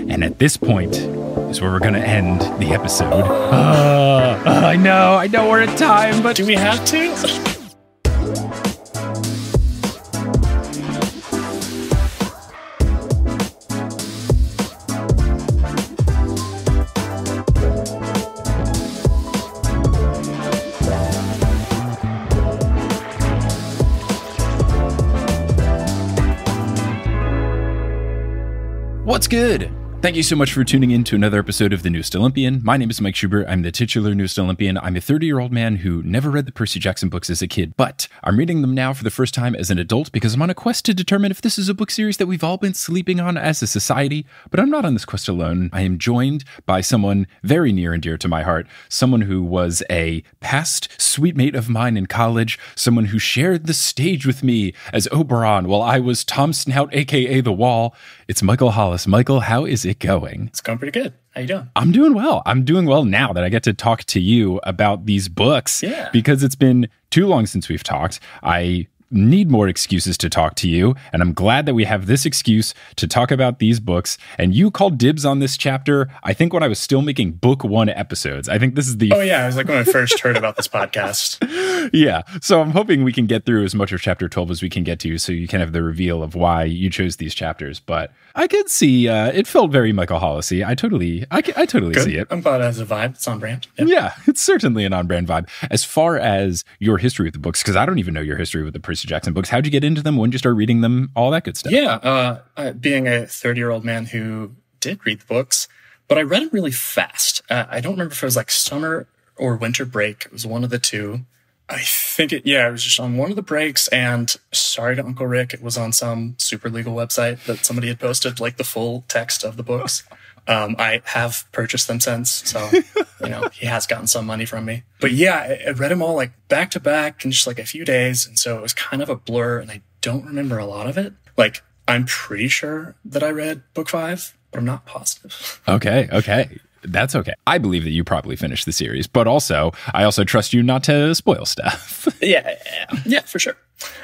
And at this point is where we're going to end the episode. I know we're at time, but do we have to? What's good? Thank you so much for tuning in to another episode of the Newest Olympian. My name is Mike Schubert. I'm the titular Newest Olympian. I'm a 30-year-old man who never read the Percy Jackson books as a kid, but I'm reading them now for the first time as an adult because I'm on a quest to determine if this is a book series that we've all been sleeping on as a society. But I'm not on this quest alone. I am joined by someone very near and dear to my heart, someone who was a past suitemate of mine in college, someone who shared the stage with me as Oberon while I was Tom Snout, aka The Wall. It's Michael Hollis. Michael, how is it going? It's going pretty good. How you doing? I'm doing well. I'm doing well now that I get to talk to you about these books. Yeah. Because it's been too long since we've talked. I need more excuses to talk to you, and I'm glad that we have this excuse to talk about these books. And you called dibs on this chapter, I think, when I was still making book 1 episodes. I think this is the... Oh, yeah. I was like when I first heard about this podcast. Yeah. So I'm hoping we can get through as much of chapter 12 as we can get to so you can have the reveal of why you chose these chapters. But I could see it felt very Michael Hollis-y. I totally Good. see it. I'm glad it has a vibe. It's on brand. Yep. Yeah, it's certainly an on-brand vibe. As far as your history with the books, because I don't even know your history with the Percy Jackson books. How'd you get into them? When did you start reading them? All that good stuff. Yeah, being a 30-year-old man who did read the books, but I read them really fast. I don't remember if it was like summer or winter break. It was one of the two. I think it was just on one of the breaks, and sorry to Uncle Rick, it was on some super legal website that somebody had posted like the full text of the books. I have purchased them since, so, he has gotten some money from me. But yeah, I read them all like back to back in just like a few days. And so it was kind of a blur, and I don't remember a lot of it. Like, I'm pretty sure that I read book 5, but I'm not positive. Okay. That's okay. I believe that you probably finished the series, but I also trust you not to spoil stuff. Yeah, for sure.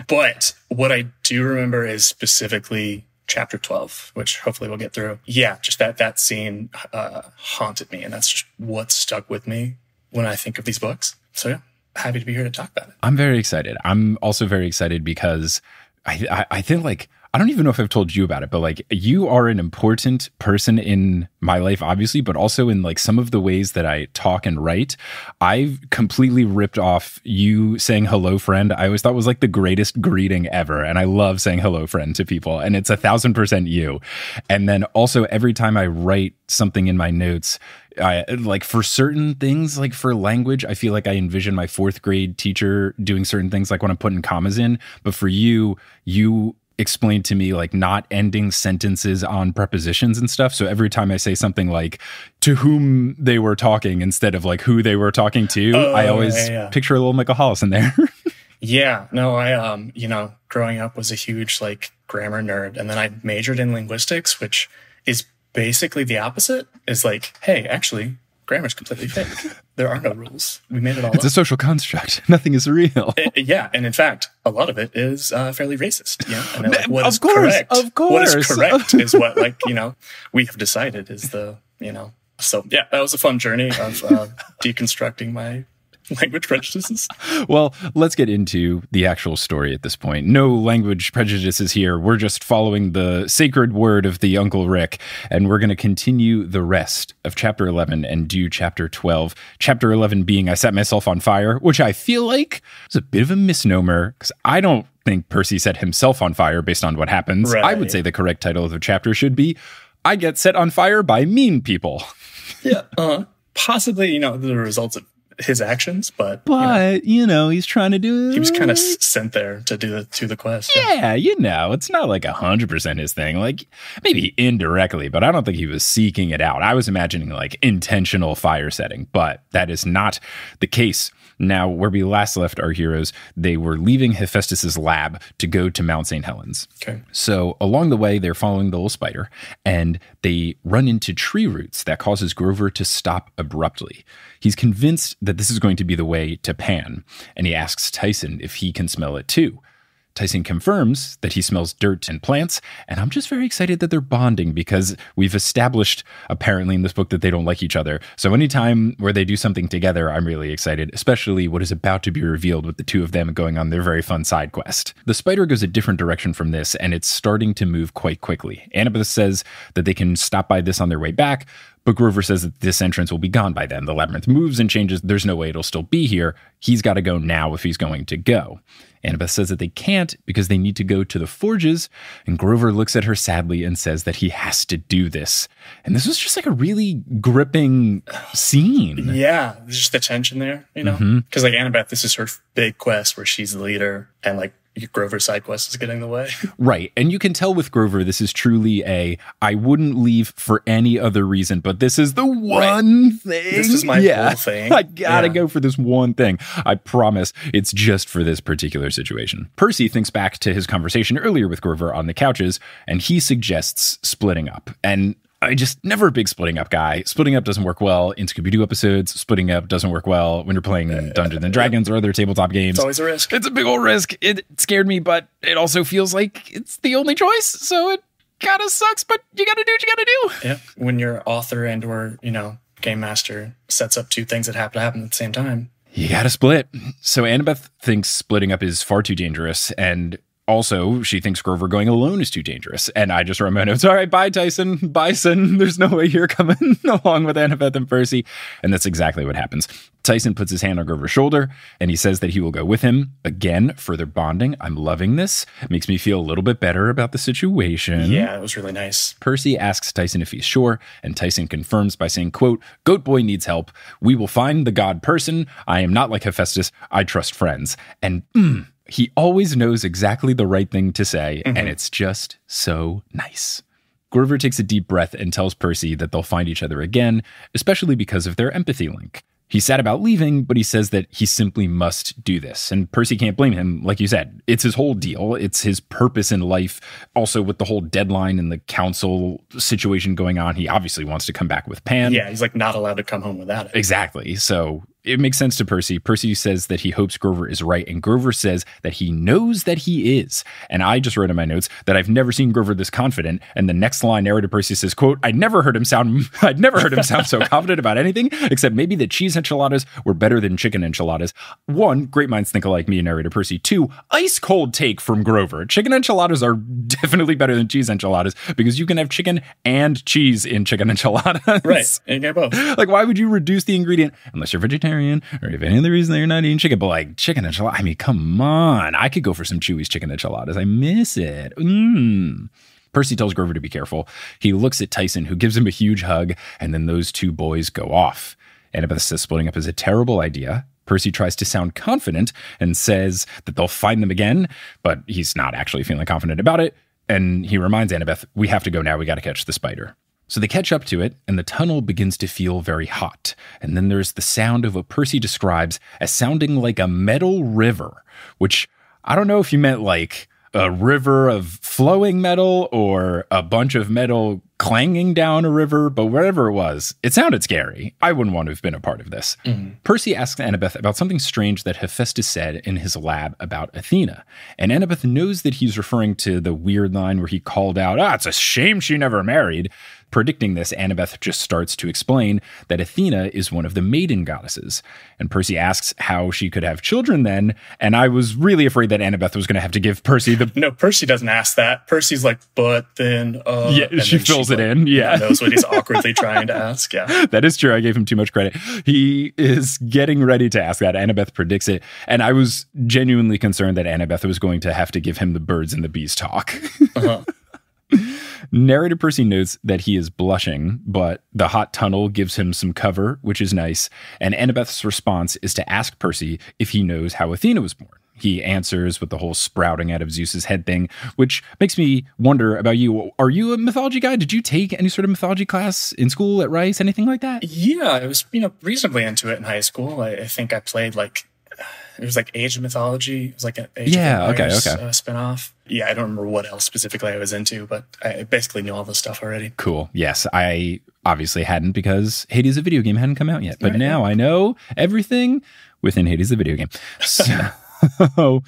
But what I do remember is specifically chapter 12, which hopefully we'll get through. Yeah, just that scene haunted me, and that's just what stuck with me when I think of these books. So yeah, happy to be here to talk about it. I'm very excited. I'm also very excited because I think, like, I don't even know if I've told you about it, but like, you are an important person in my life, obviously, but also in like some of the ways that I talk and write. I've completely ripped off you saying hello, friend. I always thought was like the greatest greeting ever. And I love saying hello, friend to people. And it's 1,000% you. And then also every time I write something in my notes, I like for certain things, like for language, I feel like I envision my 4th grade teacher doing certain things, like when I'm putting commas in. But for you explained to me like not ending sentences on prepositions and stuff. So every time I say something like to whom they were talking instead of like who they were talking to, I always picture a little Michael Hollis in there. Yeah, no, I, growing up was a huge like grammar nerd, and then I majored in linguistics, which is basically the opposite. Is like, hey, actually, grammar's completely fake. There are no rules. We made it all up. It's a social construct. Nothing is real. Yeah, and in fact, a lot of it is fairly racist. Yeah, and like, what is correct? Of course, what is correct is what we have decided is the So yeah, that was a fun journey of deconstructing my language prejudices. Well, let's get into the actual story at this point. No language prejudices here. We're just following the sacred word of the Uncle Rick, and we're going to continue the rest of chapter 11 and do chapter 12. Chapter 11 being I Set Myself on Fire, which I feel like is a bit of a misnomer because I don't think Percy set himself on fire based on what happens. Right. I would say the correct title of the chapter should be I Get Set on Fire by Mean People. Yeah, possibly, the results of his actions, but he's trying to do it. He was kind of sent there to do the quest. Yeah, it's not like 100% his thing. Like maybe indirectly, but I don't think he was seeking it out. I was imagining like intentional fire setting, but that is not the case. Now, where we last left our heroes, they were leaving Hephaestus's lab to go to Mount St. Helens. Okay. So along the way, they're following the little spider, and they run into tree roots that causes Grover to stop abruptly. He's convinced that this is going to be the way to Pan, and he asks Tyson if he can smell it too. Tyson confirms that he smells dirt and plants, and I'm just very excited that they're bonding because we've established apparently in this book that they don't like each other. So anytime where they do something together, I'm really excited, especially what is about to be revealed with the two of them going on their very fun side quest. The spider goes a different direction from this, and it's starting to move quite quickly. Annabeth says that they can stop by this on their way back, but Grover says that this entrance will be gone by then. The labyrinth moves and changes. There's no way it'll still be here. He's got to go now if he's going to go. Annabeth says that they can't because they need to go to the forges, and Grover looks at her sadly and says that he has to do this. And this was just like a really gripping scene. Yeah, there's just the tension there, you know? Because like Annabeth, this is her big quest where she's the leader, and like Grover's side quest is getting in the way. Right. And you can tell with Grover, this is truly I wouldn't leave for any other reason, but this is the one thing. This is my whole thing. I gotta go for this one thing. I promise it's just for this particular situation. Percy thinks back to his conversation earlier with Grover on the couches, and he suggests splitting up. And I just never a big splitting up guy. Splitting up doesn't work well in Scooby-Doo episodes. Splitting up doesn't work well when you're playing Dungeons and Dragons or other tabletop games. It's always a risk. It's a big old risk. It scared me, but it also feels like it's the only choice. So it kind of sucks, but you got to do what you got to do. Yeah. When your author and or, game master sets up two things that have to happen at the same time, you got to split. So Annabeth thinks splitting up is far too dangerous, and also, she thinks Grover going alone is too dangerous. And I just wrote my notes, all right, bye, Tyson. Bye, son. There's no way you're coming along with Annabeth and Percy. And that's exactly what happens. Tyson puts his hand on Grover's shoulder, and he says that he will go with him. Again, further bonding. I'm loving this. Makes me feel a little bit better about the situation. Yeah, it was really nice. Percy asks Tyson if he's sure, and Tyson confirms by saying, quote, Goat Boy needs help. We will find the god person. I am not like Hephaestus. I trust friends. And he always knows exactly the right thing to say, and it's just so nice. Grover takes a deep breath and tells Percy that they'll find each other again, especially because of their empathy link. He's sad about leaving, but he says that he simply must do this. And Percy can't blame him. Like you said, it's his whole deal. It's his purpose in life. Also, with the whole deadline and the council situation going on, he obviously wants to come back with Pan. Yeah, he's like not allowed to come home without it. Exactly. So it makes sense to Percy. Percy says that he hopes Grover is right, and Grover says that he knows that he is. And I just wrote in my notes that I've never seen Grover this confident. And the next line, narrator Percy says, quote, I'd never heard him sound so confident about anything, except maybe that cheese enchiladas were better than chicken enchiladas. One, great minds think alike, me and narrator Percy. Two, ice cold take from Grover. Chicken enchiladas are definitely better than cheese enchiladas because you can have chicken and cheese in chicken enchiladas. Right. And you get both. Like, why would you reduce the ingredient unless you're vegetarian? Or if any other reason that you're not eating chicken, but like chicken enchiladas, I mean, come on. I could go for some Chewy's chicken enchiladas. I miss it. Percy tells Grover to be careful. He looks at Tyson, who gives him a huge hug, and then those two boys go off. Annabeth says splitting up is a terrible idea. Percy tries to sound confident and says that they'll find them again, but he's not actually feeling confident about it. And he reminds Annabeth, we have to go now. We got to catch the spider. So they catch up to it, and the tunnel begins to feel very hot. And then there's the sound of what Percy describes as sounding like a metal river, which I don't know if you meant like a river of flowing metal or a bunch of metal clanging down a river, but whatever it was, it sounded scary. I wouldn't want to have been a part of this. Percy asks Annabeth about something strange that Hephaestus said in his lab about Athena. And Annabeth knows that he's referring to the weird line where he called out, it's a shame she never married. Predicting this, Annabeth just starts to explain that Athena is one of the maiden goddesses. And Percy asks how she could have children then, and I was really afraid that Annabeth was going to have to give Percy the... No, Percy doesn't ask that. Percy's like, but then... yeah, she fills it in, yeah. Knows what he's awkwardly trying to ask, yeah. That is true. I gave him too much credit. He is getting ready to ask that. Annabeth predicts it, and I was genuinely concerned that Annabeth was going to have to give him the birds and the bees talk. Narrator Percy notes that he is blushing, but the hot tunnel gives him some cover, which is nice. And Annabeth's response is to ask Percy if he knows how Athena was born. He answers with the whole sprouting out of Zeus's head thing, which makes me wonder about you. Are you a mythology guy? Did you take any sort of mythology class in school at Rice? Anything like that? Yeah, I was, reasonably into it in high school. I think I played it was like Age of Mythology. It was like an Age of Empires spinoff. Yeah, I don't remember what else specifically I was into, but I basically knew all this stuff already. Cool. Yes, I obviously hadn't because Hades the video game hadn't come out yet. But now I know everything within Hades the video game. So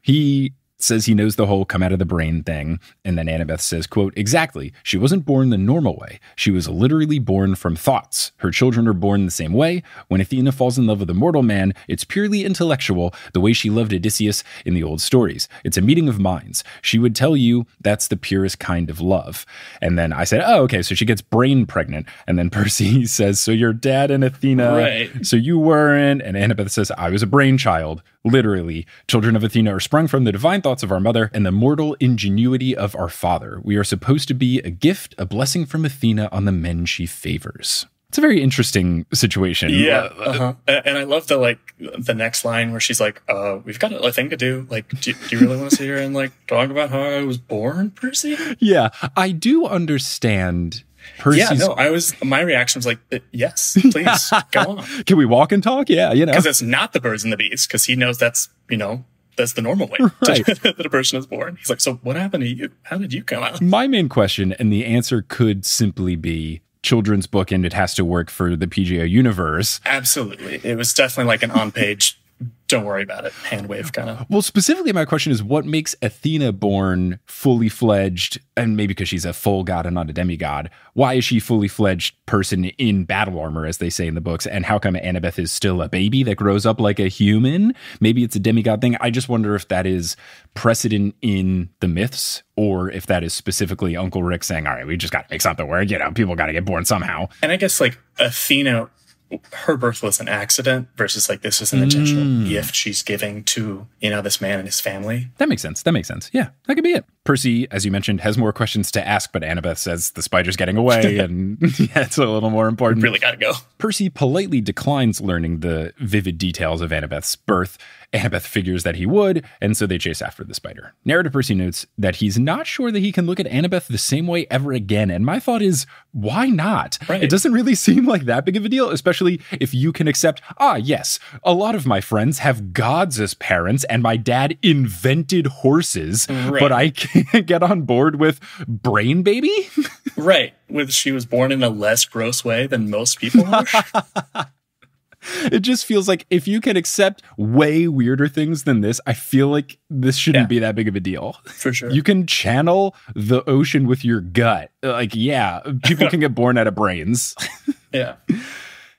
he says he knows the whole come out of the brain thing. And then Annabeth says, quote, exactly. She wasn't born the normal way. She was literally born from thoughts. Her children are born the same way. When Athena falls in love with a mortal man, it's purely intellectual, the way she loved Odysseus in the old stories. It's a meeting of minds. She would tell you that's the purest kind of love. And then I said, oh, okay, so she gets brain pregnant. And then Percy says, so your dad and Athena, right. So you weren't. And Annabeth says, I was a brainchild. Literally, children of Athena are sprung from the divine thoughts of our mother and the mortal ingenuity of our father. We are supposed to be a gift, a blessing from Athena on the men she favors. It's a very interesting situation. Yeah. And I love the next line where she's like, we've got a thing to do. Like, do you really want to sit here and like talk about how I was born, Percy? Yeah, I do understand Percy's... Yeah, no, my reaction was like, yes, please, go on. Can we walk and talk? Yeah, Because it's not the birds and the bees, because he knows that's the normal way that a person is born. He's like, so what happened to you? How did you come out? My main question, and the answer could simply be children's book and it has to work for the PGA universe. Absolutely. It was definitely like an on-page, don't worry about it, hand wave kind of. Well, specifically, my question is what makes Athena born fully fledged, and maybe because she's a full god and not a demigod, why is she fully fledged person in battle armor, as they say in the books, and how come Annabeth is still a baby that grows up like a human? Maybe it's a demigod thing. I just wonder if that is precedent in the myths, or if that is specifically Uncle Rick saying, all right, we just got to make something work, people got to get born somehow. And I guess like Athena, her birth was an accident versus like this is an intentional gift she's giving to, this man and his family. That makes sense. Yeah, that could be it. Percy, as you mentioned, has more questions to ask, but Annabeth says the spider's getting away and it's a little more important. Really got to go. Percy politely declines learning the vivid details of Annabeth's birth. Annabeth figures that he would, and so they chase after the spider. Narrator Percy notes that he's not sure that he can look at Annabeth the same way ever again, and my thought is, why not? Right. It doesn't really seem like that big of a deal, especially if you can accept, yes, a lot of my friends have gods as parents, and my dad invented horses, but I can't get on board with brain baby? Right. She was born in a less gross way than most people are. It just feels like if you can accept way weirder things than this, I feel like this shouldn't be that big of a deal. For sure. You can channel the ocean with your gut. People can get born out of brains. Yeah.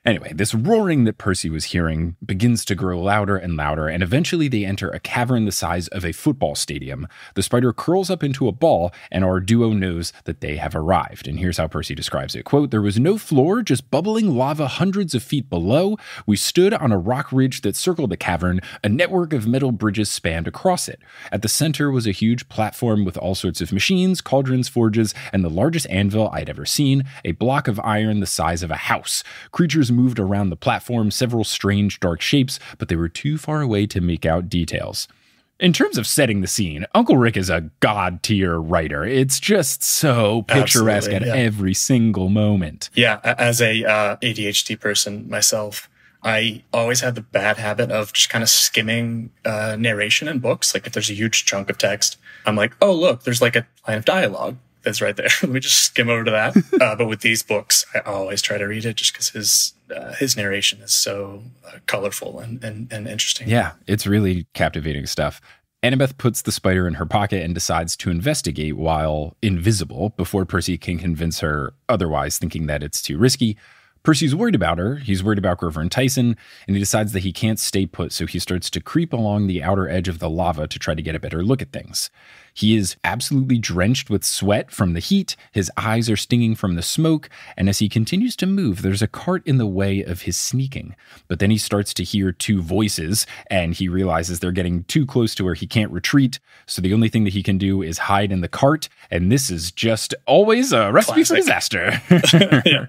Anyway, this roaring that Percy was hearing begins to grow louder and louder, and eventually they enter a cavern the size of a football stadium. The spider curls up into a ball, and our duo knows that they have arrived. And here's how Percy describes it. Quote, there was no floor, just bubbling lava hundreds of feet below. We stood on a rock ridge that circled the cavern. A network of metal bridges spanned across it. At the center was a huge platform with all sorts of machines, cauldrons, forges, and the largest anvil I'd ever seen, a block of iron the size of a house. Creatures moved around the platform, several strange dark shapes, but they were too far away to make out details. In terms of setting the scene, Uncle Rick is a god-tier writer. It's just so picturesque at every single moment. Yeah, as a ADHD person myself, I always had the bad habit of just kind of skimming narration in books. Like if there's a huge chunk of text, I'm like, oh, look, there's like a line of dialogue that's right there. Let me just skim over to that. But with these books, I always try to read it just because his narration is so colorful and interesting. Yeah, it's really captivating stuff. Annabeth puts the spider in her pocket and decides to investigate while invisible before Percy can convince her otherwise, thinking that it's too risky. Percy's worried about her. He's worried about Grover and Tyson, and he decides that he can't stay put, so he starts to creep along the outer edge of the lava to try to get a better look at things. He is absolutely drenched with sweat from the heat, his eyes are stinging from the smoke, and as he continues to move, there's a cart in the way of his sneaking. But then he starts to hear two voices, and he realizes they're getting too close to where he can't retreat, so the only thing that he can do is hide in the cart, and this is just always a recipe for disaster. Yeah.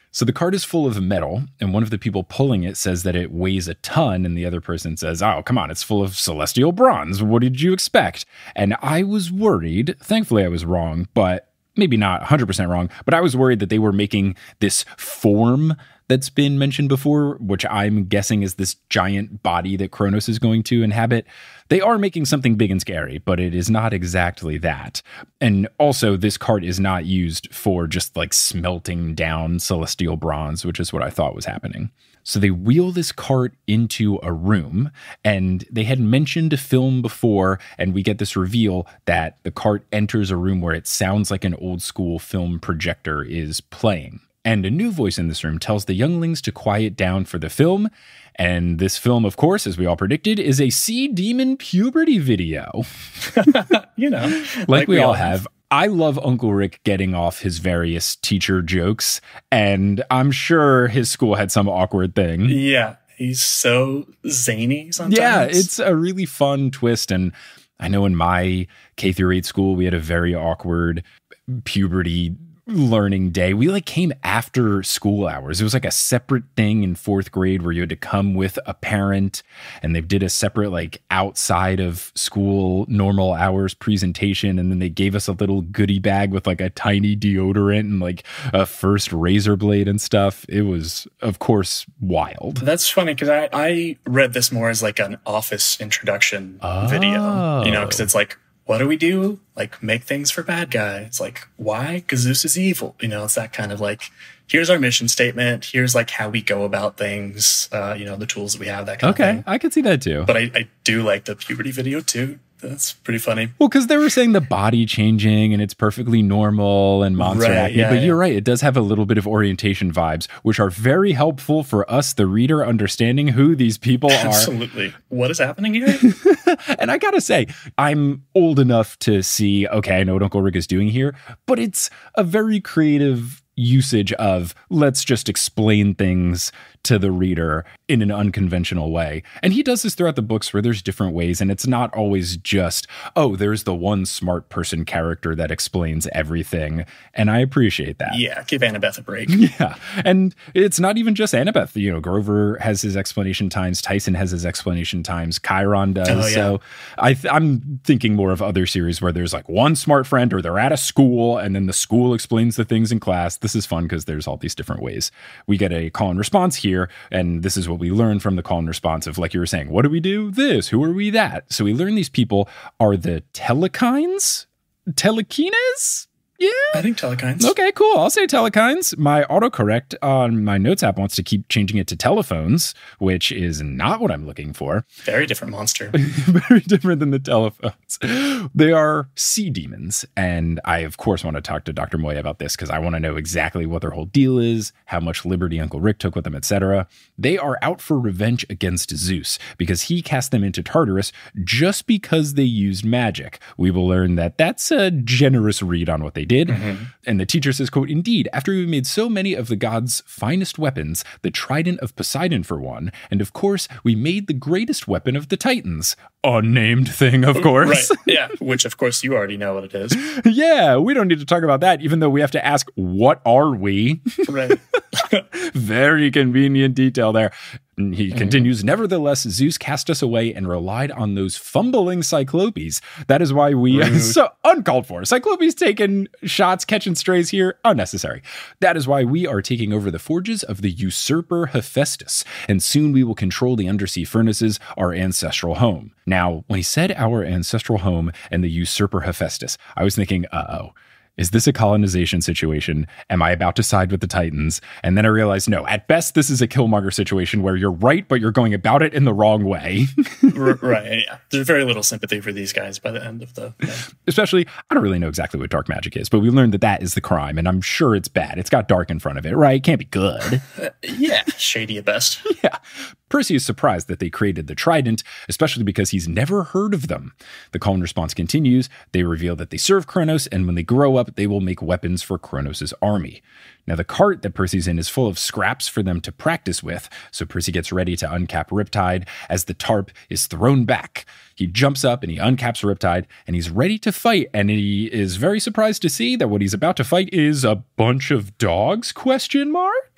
So the cart is full of metal, and one of the people pulling it says that it weighs a ton, and the other person says, oh, come on, it's full of celestial bronze. What did you expect? And I was worried, thankfully I was wrong, but maybe not 100% wrong, but I was worried that they were making this form that's been mentioned before, which I'm guessing is this giant body that Kronos is going to inhabit. They are making something big and scary, but it is not exactly that. And also, this cart is not used for just like smelting down celestial bronze, which is what I thought was happening. So they wheel this cart into a room, and they had mentioned a film before, and we get this reveal that the cart enters a room where it sounds like an old school film projector is playing. And a new voice in this room tells the younglings to quiet down for the film. And this film, of course, as we all predicted, is a sea demon puberty video. Like we all have. I love Uncle Rick getting off his various teacher jokes, and I'm sure his school had some awkward thing. Yeah, he's so zany sometimes. Yeah, it's a really fun twist, and I know in my K through 8 school, we had a very awkward puberty learning day. We like came after school hours. It was like a separate thing in 4th grade where you had to come with a parent, and they did a separate like outside of school normal hours presentation, and then they gave us a little goodie bag with like a tiny deodorant and like a first razor blade and stuff. It was, of course, wild. That's funny because I read this more as like an office introduction video, because it's like, what do we do? Like, make things for bad guys. Like, why? Because Zeus is evil. It's that kind of like, here's our mission statement. Here's like how we go about things. The tools that we have, that kind of thing. Okay, I could see that too. But I do like the puberty video too. That's pretty funny. Well, because they were saying the body changing and it's perfectly normal and monster acne. But you're right. It does have a little bit of orientation vibes, which are very helpful for us, the reader, understanding who these people are. Absolutely. What is happening here? And I got to say, I'm old enough to see, okay, I know what Uncle Rick is doing here, but it's a very creative usage of let's just explain things to the reader in an unconventional way. And he does this throughout the books where there's different ways, and it's not always just, oh, there's the one smart person character that explains everything. And I appreciate that. Yeah, give Annabeth a break. Yeah. And it's not even just Annabeth. Grover has his explanation times. Tyson has his explanation times. Chiron does. Oh, yeah. So I'm thinking more of other series where there's like one smart friend, or they're at a school and then the school explains the things in class. This is fun because there's all these different ways. We get a call and response here, and this is what we learn from the call and response of, like you were saying, what do we do? This, who are we that? So we learn these people are the telekines? Telekines? Yeah. I think telekines. Okay, cool. I'll say telekines. My autocorrect on my notes app wants to keep changing it to telephones, which is not what I'm looking for. Very different monster. Very different than the telephones. They are sea demons. And I, of course, want to talk to Dr. Moya about this because I want to know exactly what their whole deal is, how much liberty Uncle Rick took with them, etc. They are out for revenge against Zeus because he cast them into Tartarus just because they used magic. We will learn that that's a generous read on what they did. Mm-hmm. And the teacher says, quote, indeed, after we made so many of the gods' finest weapons, the trident of Poseidon for one, and of course, we made the greatest weapon of the Titans. Unnamed thing, of course. Right. Yeah, which of course you already know what it is. Yeah, we don't need to talk about that, even though we have to ask, what are we? Right. Very convenient detail there. He continues, nevertheless, Zeus cast us away and relied on those fumbling Cyclopes. That is why we, so uncalled for. Cyclopes taking shots, catching strays here, unnecessary. That is why we are taking over the forges of the usurper Hephaestus, and soon we will control the undersea furnaces, our ancestral home. Now, when he said our ancestral home and the usurper Hephaestus, I was thinking, uh-oh. Is this a colonization situation? Am I about to side with the Titans? And then I realized, no, at best, this is a Killmonger situation where you're right, but you're going about it in the wrong way. Right, yeah. There's very little sympathy for these guys by the end of the... Yeah. Especially, I don't really know exactly what dark magic is, but we learned that that is the crime, and I'm sure it's bad. It's got dark in front of it, right? It can't be good. Yeah, shady at best. Yeah. Percy is surprised that they created the trident, especially because he's never heard of them. The call and response continues. They reveal that they serve Kronos, and when they grow up, they will make weapons for Kronos' army. Now, the cart that Percy's in is full of scraps for them to practice with, so Percy gets ready to uncap Riptide as the tarp is thrown back. He jumps up and he uncaps Riptide, and he's ready to fight, and he is very surprised to see that what he's about to fight is a bunch of dogs, ?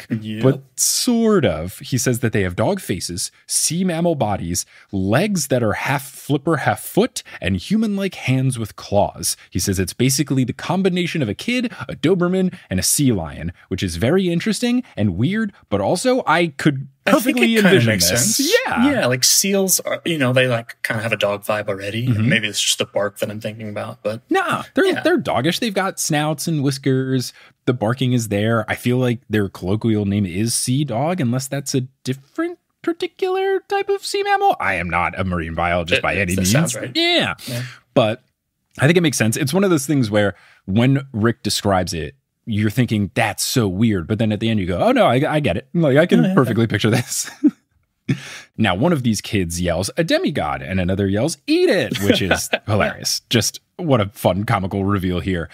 Yep. But sort of. He says that they have dog faces, sea mammal bodies, legs that are half flipper, half foot, and human-like hands with claws. He says it's basically the combination of a kid, a Doberman, and a sea lion. which is very interesting and weird, but also I could perfectly envision this. Sense. Yeah, like seals are, they like kind of have a dog vibe already. Maybe it's just the bark that I'm thinking about, but no, they're doggish. They've got snouts and whiskers. The barking is there. I feel like their colloquial name is sea dog, unless that's a different particular type of sea mammal. I am not a marine biologist by any means. Sounds right. Yeah, but I think it makes sense. It's one of those things where when Rick describes it, you're thinking that's so weird, but then at the end you go, oh no, I get it. Like I can perfectly picture this. Now, one of these kids yells a demigod and another yells eat it, which is hilarious. Just what a fun comical reveal here.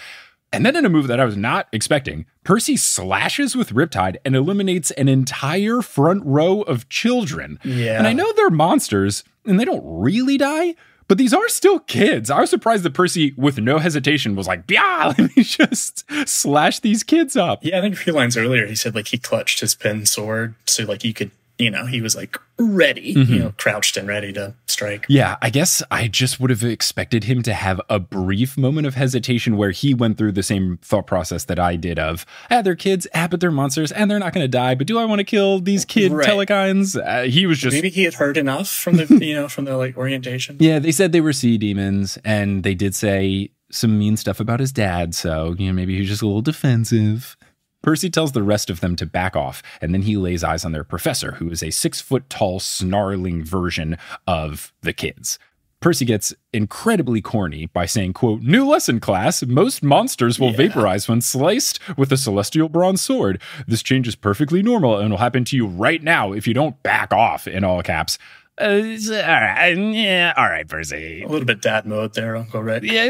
And then in a move that I was not expecting, Percy slashes with Riptide and eliminates an entire front row of children. Yeah. And I know they're monsters and they don't really die, but these are still kids. I was surprised that Percy, with no hesitation, was like, yeah, let me just slash these kids up. Yeah, I think a few lines earlier, he said like he clutched his pen sword so like you could, he was like ready, crouched and ready to strike. Yeah, I guess I just would have expected him to have a brief moment of hesitation where he went through the same thought process that I did of, they're kids, but they're monsters, and they're not going to die, but do I want to kill these kid telekines? He was just... Maybe he had heard enough from the, from the like orientation. Yeah, they said they were sea demons, and they did say some mean stuff about his dad, so, maybe he was just a little defensive. Percy tells the rest of them to back off, and then he lays eyes on their professor, who is a 6-foot-tall, snarling version of the kids. Percy gets incredibly corny by saying, quote, new lesson, class. Most monsters will vaporize when sliced with a celestial bronze sword. This change is perfectly normal and will happen to you right now if you don't back off, in all caps. All right, Percy. A little bit dad mode there, Uncle Rick. Yeah,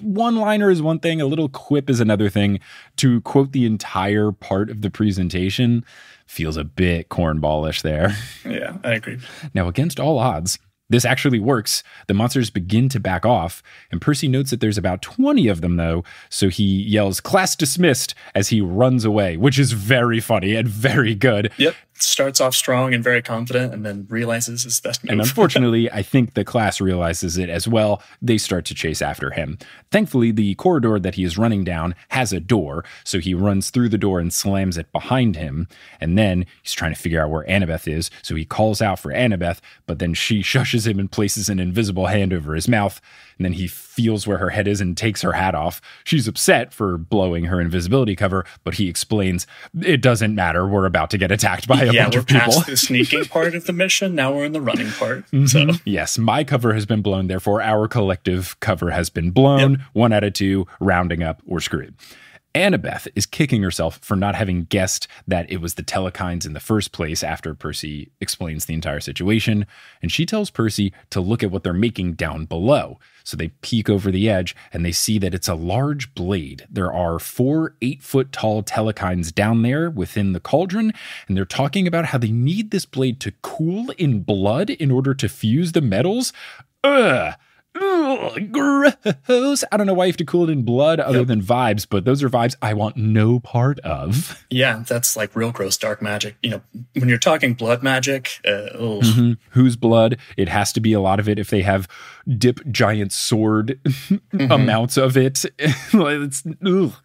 one-liner is one thing, a little quip is another thing. To quote the entire part of the presentation feels a bit cornballish there. Yeah, I agree. Now, against all odds, this actually works. The monsters begin to back off, and Percy notes that there's about 20 of them, though, so he yells, class dismissed, as he runs away, which is very funny and very good. Yep. Starts off strong and very confident and then realizes his best move. And unfortunately, I think the class realizes it as well. They start to chase after him. Thankfully, the corridor that he is running down has a door, so he runs through the door and slams it behind him. And then he's trying to figure out where Annabeth is, so he calls out for Annabeth, but then she shushes him and places an invisible hand over his mouth. And then he feels where her head is and takes her hat off. She's upset for blowing her invisibility cover, but he explains, it doesn't matter. We're about to get attacked by a bunch of people. Past the sneaking part of the mission. Now we're in the running part. So yes, my cover has been blown. Therefore, our collective cover has been blown. Yep. 1 out of 2, rounding up, we're screwed. Annabeth is kicking herself for not having guessed that it was the telekines in the first place after Percy explains the entire situation. And she tells Percy to look at what they're making down below. So they peek over the edge and they see that it's a large blade. There are 4 8-foot-tall telekines down there within the cauldron. And they're talking about how they need this blade to cool in blood in order to fuse the metals. Ugh, gross. I don't know why you have to cool it in blood other than vibes, but those are vibes I want no part of. Yeah, that's like real gross dark magic. When you're talking blood magic, whose blood? It has to be a lot of it if they have dip giant sword amounts of it. It's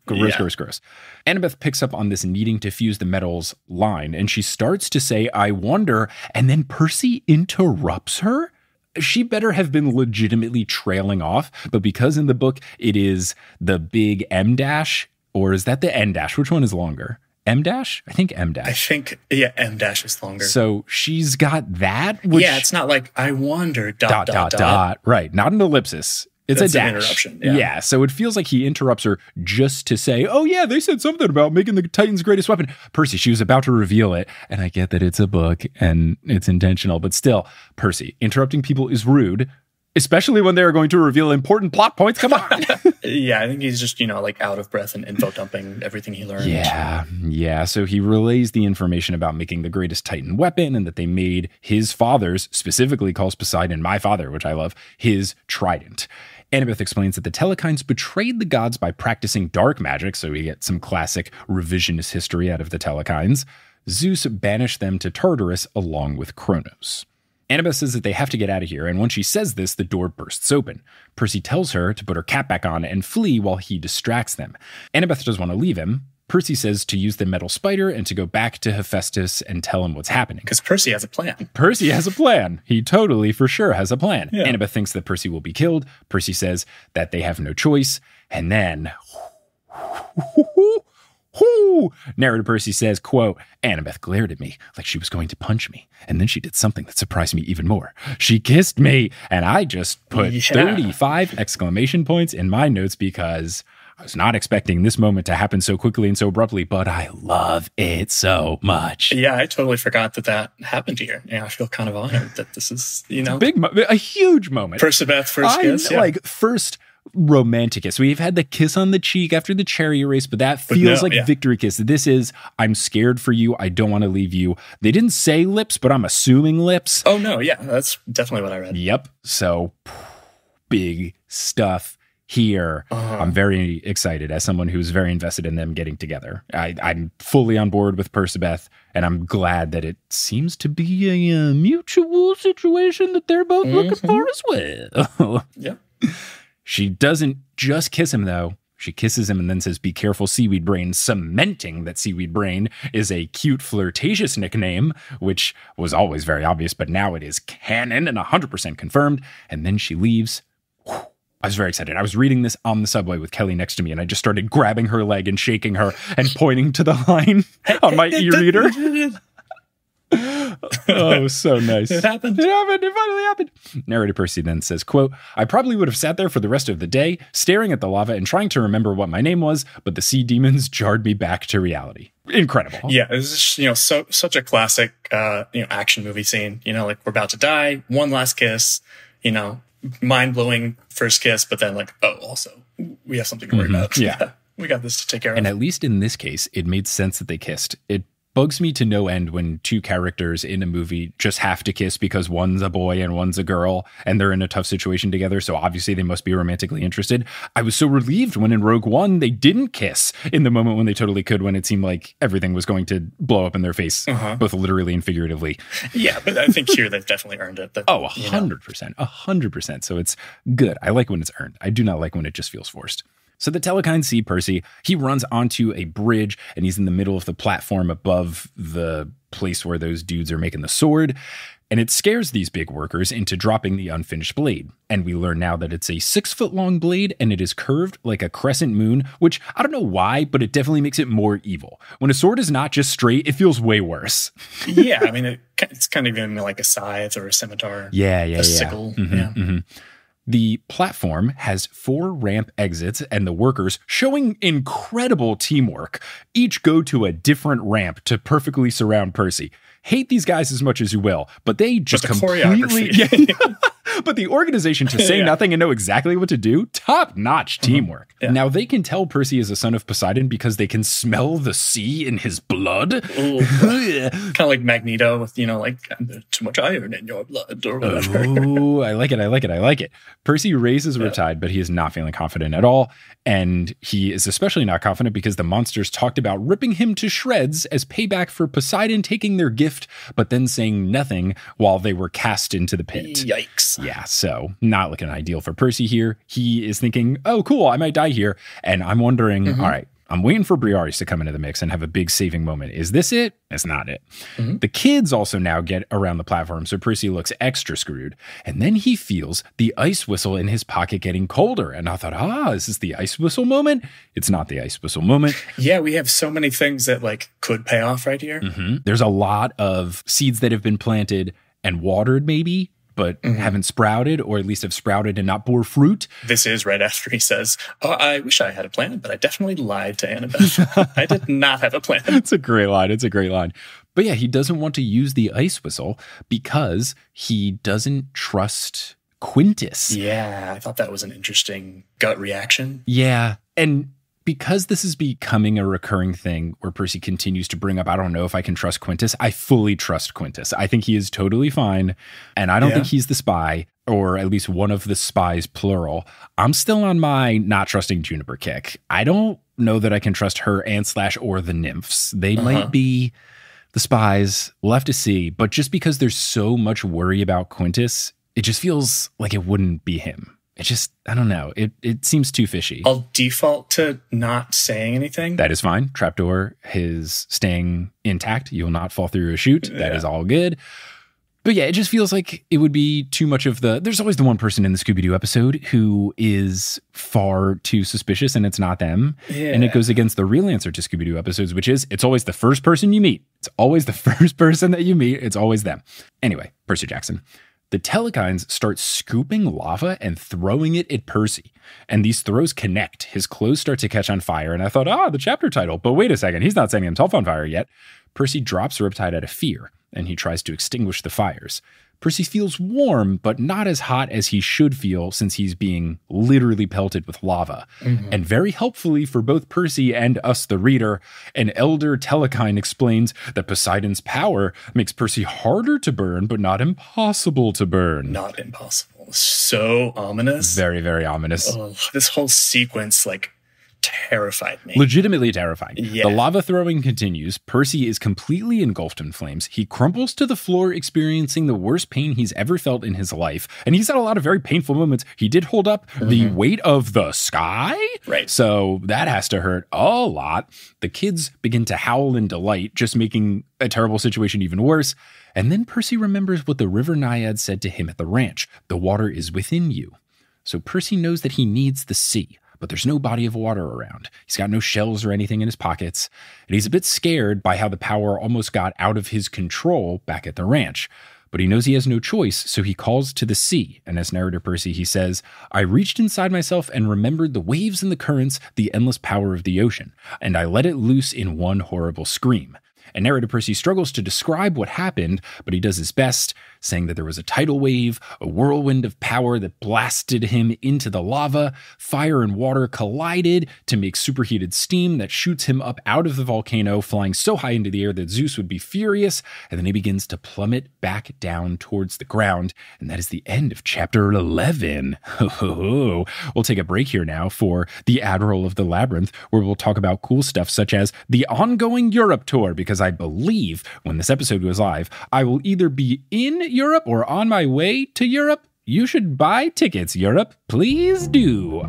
gross. Annabeth picks up on this needing to fuse the metals line, and she starts to say, I wonder, and then Percy interrupts her. She better have been legitimately trailing off, but because in the book it is the big M dash, or is that the N dash? Which one is longer? M dash? I think M dash. I think, M dash is longer. So she's got that. Which, it's not like, I wonder, dot. Right, not an ellipsis. It's a dash. An interruption. Yeah, so it feels like he interrupts her just to say, oh yeah, they said something about making the Titan's greatest weapon. Percy, she was about to reveal it, and I get that it's a book and it's intentional, but still, Percy, interrupting people is rude, especially when they're going to reveal important plot points. Come on. Yeah, I think he's just, like out of breath and info dumping everything he learned. Yeah. So he relays the information about making the greatest Titan weapon and that they made his father's, specifically calls Poseidon my father, which I love, his trident. Annabeth explains that the telekines betrayed the gods by practicing dark magic, so we get some classic revisionist history out of the telekines. Zeus banished them to Tartarus along with Kronos. Annabeth says that they have to get out of here, and when she says this, the door bursts open. Percy tells her to put her cap back on and flee while he distracts them. Annabeth doesn't want to leave him. Percy says to use the metal spider and to go back to Hephaestus and tell him what's happening. Because Percy has a plan. Percy has a plan. He totally, for sure, has a plan. Yeah. Annabeth thinks that Percy will be killed. Percy says that they have no choice. And then... narrator Percy says, quote, Annabeth glared at me like she was going to punch me. And then she did something that surprised me even more. She kissed me. And I just put 35 exclamation points in my notes because I was not expecting this moment to happen so quickly and so abruptly, but I love it so much. Yeah, I totally forgot that happened here. Yeah, I feel kind of honored that this is, a huge moment. Percy first kiss. First romantic kiss. We've had the kiss on the cheek after the cherry erase, but that feels victory kiss. This is, I'm scared for you. I don't want to leave you. They didn't say lips, but I'm assuming lips. Oh, no. Yeah, that's definitely what I read. Yep. So big stuff here. I'm very excited as someone who's very invested in them getting together. I'm fully on board with Percabeth, and I'm glad that it seems to be a mutual situation that they're both looking for as well. Yep. She doesn't just kiss him, though. She kisses him and then says, be careful, Seaweed Brain, cementing that Seaweed Brain is a cute, flirtatious nickname, which was always very obvious, but now it is canon and 100% confirmed. And then she leaves. I was very excited. I was reading this on the subway with Kelly next to me, and I just started grabbing her leg and shaking her and pointing to the line on my e-reader. Oh, so nice. It happened. It happened. It finally happened. Narrator Percy then says, quote, I probably would have sat there for the rest of the day, staring at the lava and trying to remember what my name was, but the sea demons jarred me back to reality. Incredible. Yeah, this is, such a classic, action movie scene. Like we're about to die, one last kiss, mind-blowing first kiss, but then also we have something to worry about. Yeah. We got this to take care of. And at least in this case, it made sense that they kissed. It bugs me to no end when two characters in a movie just have to kiss because one's a boy and one's a girl and they're in a tough situation together, so obviously they must be romantically interested. I was so relieved when in Rogue One they didn't kiss in the moment when they totally could, when it seemed like everything was going to blow up in their face, both literally and figuratively. Yeah, but I think here they've definitely earned it. 100%. 100%. So it's good. I like when it's earned. I do not like when it just feels forced. So the Telekines see Percy. He runs onto a bridge, and he's in the middle of the platform above the place where those dudes are making the sword. And it scares these big workers into dropping the unfinished blade. And we learn now that it's a 6-foot-long blade, and it is curved like a crescent moon, which I don't know why, but it definitely makes it more evil. When a sword is not just straight, it feels way worse. Yeah, I mean, it's kind of even like a scythe or a scimitar. Yeah. Sickle. Mm-hmm. The platform has 4 ramp exits, and the workers, showing incredible teamwork, each go to a different ramp to perfectly surround Percy. Hate these guys as much as you will, but they just completely... But the organization to say nothing and know exactly what to do, top-notch teamwork. Yeah. Now, they can tell Percy is a son of Poseidon because they can smell the sea in his blood. Kind of like Magneto with, too much iron in your blood or whatever. Oh, I like it. Percy raises Riptide, but he is not feeling confident at all. And he is especially not confident because the monsters talked about ripping him to shreds as payback for Poseidon taking their gift, but then saying nothing while they were cast into the pit. Yikes. Yeah, so not looking ideal for Percy here. He is thinking, oh, cool, I might die here. And I'm wondering, all right, I'm waiting for Briareus to come into the mix and have a big saving moment. Is this it? It's not it. The kids also now get around the platform, so Percy looks extra screwed. And then he feels the ice whistle in his pocket getting colder. And I thought, is this the ice whistle moment? It's not the ice whistle moment. Yeah, we have so many things that could pay off right here. There's a lot of seeds that have been planted and watered maybe, but haven't sprouted, or at least have sprouted and not bore fruit. This is right after he says, I wish I had a plan, but I definitely lied to Annabeth. I did not have a plan. It's a great line. But yeah, he doesn't want to use the ice whistle because he doesn't trust Quintus. Yeah, I thought that was an interesting gut reaction. Yeah, and because this is becoming a recurring thing where Percy continues to bring up, I don't know if I can trust Quintus. I fully trust Quintus. I think he is totally fine. And I don't think he's the spy, or at least one of the spies, plural. I'm still on my not trusting Juniper kick. I don't know that I can trust her and / or the nymphs. They might be the spies, we'll have to see. But just because there's so much worry about Quintus, it just feels like it wouldn't be him. It just, I don't know. It seems too fishy. I'll default to not saying anything. That is fine. Trapdoor is staying intact. You'll not fall through a chute. That is all good. But yeah, it just feels like it would be too much of there's always the one person in the Scooby-Doo episode who is far too suspicious and it's not them. Yeah. And it goes against the real answer to Scooby-Doo episodes, which is it's always the first person you meet. It's always the first person that you meet. It's always them. Anyway, Percy Jackson. The Telekines start scooping lava and throwing it at Percy. And these throws connect. His clothes start to catch on fire. And I thought, the chapter title. But wait a second, he's not setting himself on fire yet. Percy drops Riptide out of fear, and he tries to extinguish the fires. Percy feels warm, but not as hot as he should feel since he's being literally pelted with lava. Mm-hmm. And very helpfully for both Percy and us, the reader, an elder Telekine explains that Poseidon's power makes Percy harder to burn, but not impossible to burn. Not impossible. So ominous. Very, very ominous. Oh, this whole sequence, terrified me. Legitimately terrifying. Yeah. The lava throwing continues. Percy is completely engulfed in flames. He crumples to the floor, experiencing the worst pain he's ever felt in his life. And he's had a lot of very painful moments. He did hold up the weight of the sky. Right. So that has to hurt a lot. The kids begin to howl in delight, just making a terrible situation even worse. And then Percy remembers what the river naiad said to him at the ranch. The water is within you. So Percy knows that he needs the sea. But there's no body of water around. He's got no shells or anything in his pockets. And he's a bit scared by how the power almost got out of his control back at the ranch. But he knows he has no choice, so he calls to the sea. And as narrator Percy, he says, I reached inside myself and remembered the waves and the currents, the endless power of the ocean. And I let it loose in one horrible scream. And narrator Percy struggles to describe what happened, but he does his best, saying that there was a tidal wave, a whirlwind of power that blasted him into the lava. Fire and water collided to make superheated steam that shoots him up out of the volcano, flying so high into the air that Zeus would be furious. And then he begins to plummet back down towards the ground. And that is the end of chapter 11. We'll take a break here now for the Admiral of the Labyrinth, where we'll talk about cool stuff such as the ongoing Europe tour, because I believe when this episode goes live, I will either be in Europe or on my way to Europe. You should buy tickets, Europe. Please do.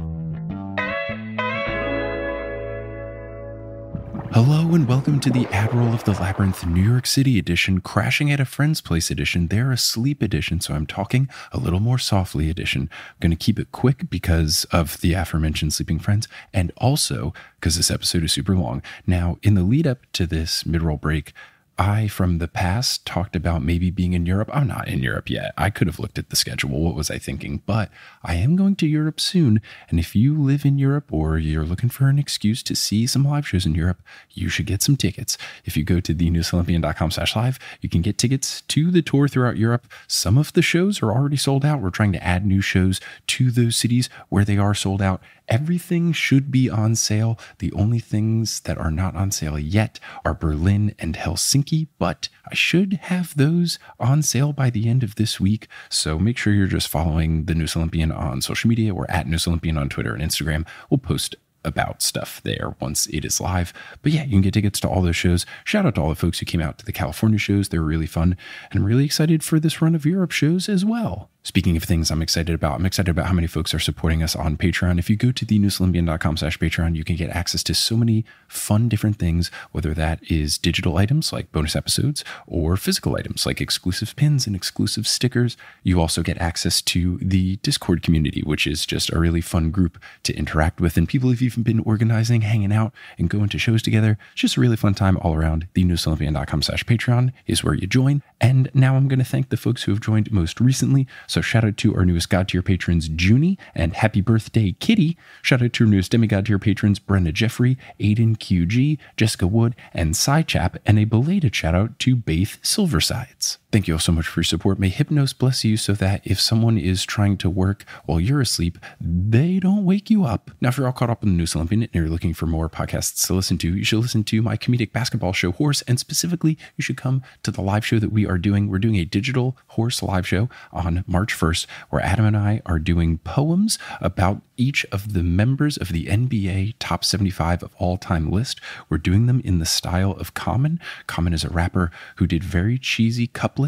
Hello and welcome to the Admiral of the Labyrinth New York City edition, Crashing at a Friend's Place edition. They're asleep edition, so I'm talking a little more softly edition. I'm going to keep it quick because of the aforementioned sleeping friends, and also because this episode is super long. Now, in the lead up to this mid-roll break, I, from the past, talked about maybe being in Europe. I'm not in Europe yet. I could have looked at the schedule. What was I thinking? But I am going to Europe soon. And if you live in Europe or you're looking for an excuse to see some live shows in Europe, you should get some tickets. If you go to thenewsolympian.com/live, you can get tickets to the tour throughout Europe. Some of the shows are already sold out. We're trying to add new shows to those cities where they are sold out. Everything should be on sale. The only things that are not on sale yet are Berlin and Helsinki, but I should have those on sale by the end of this week. So make sure you're just following the News Olympian on social media. We're at News Olympian on Twitter and Instagram. We'll post about stuff there once it is live. But yeah, you can get tickets to all those shows. Shout out to all the folks who came out to the California shows. They were really fun. And I'm really excited for this run of Europe shows as well. Speaking of things I'm excited about how many folks are supporting us on Patreon. If you go to thenewsolympian.com/Patreon, you can get access to so many fun different things, whether that is digital items like bonus episodes or physical items like exclusive pins and exclusive stickers. You also get access to the Discord community, which is just a really fun group to interact with. And people have even been organizing, hanging out, and going to shows together. It's just a really fun time all around. thenewsolympian.com/Patreon is where you join. And now I'm going to thank the folks who have joined most recently. So shout out to our newest God tier patrons, Junie, and happy birthday, Kitty. Shout out to our newest demigod tier patrons, Brenda Jeffrey, Aiden QG, Jessica Wood, and Chap, and a belated shout out to Baith Silversides. Thank you all so much for your support. May Hypnos bless you so that if someone is trying to work while you're asleep, they don't wake you up. Now, if you're all caught up on the newest Olympian and you're looking for more podcasts to listen to, you should listen to my comedic basketball show, Horse, and specifically, you should come to the live show that we are doing. We're doing a digital Horse live show on March 1st, where Adam and I are doing poems about each of the members of the NBA top 75 of all time list. We're doing them in the style of Common. Common is a rapper who did very cheesy couplets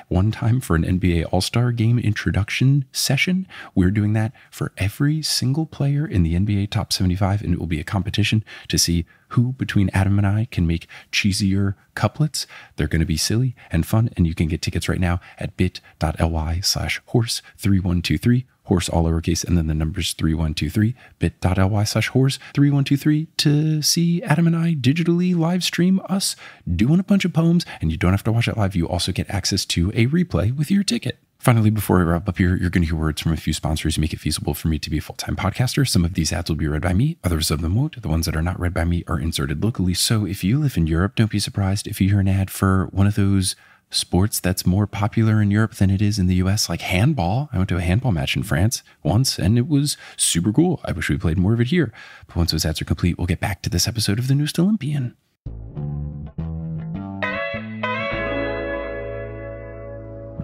one time for an NBA All-Star game introduction session. We're doing that for every single player in the NBA top 75, and it will be a competition to see who between Adam and I can make cheesier couplets. They're going to be silly and fun, and you can get tickets right now at bit.ly/horse3123. Horse all lowercase and then the numbers 3123, bit.ly/horse3123 to see Adam and I digitally live stream us doing a bunch of poems, and you don't have to watch it live. You also get access to a replay with your ticket. Finally, before I wrap up here, you're going to hear words from a few sponsors who make it feasible for me to be a full-time podcaster. Some of these ads will be read by me, others of them won't. The ones that are not read by me are inserted locally. So if you live in Europe, don't be surprised if you hear an ad for one of those sports that's more popular in Europe than it is in the US, like handball. I went to a handball match in France once, and it was super cool. I wish we played more of it here. But once those ads are complete, we'll get back to this episode of the newest Olympian.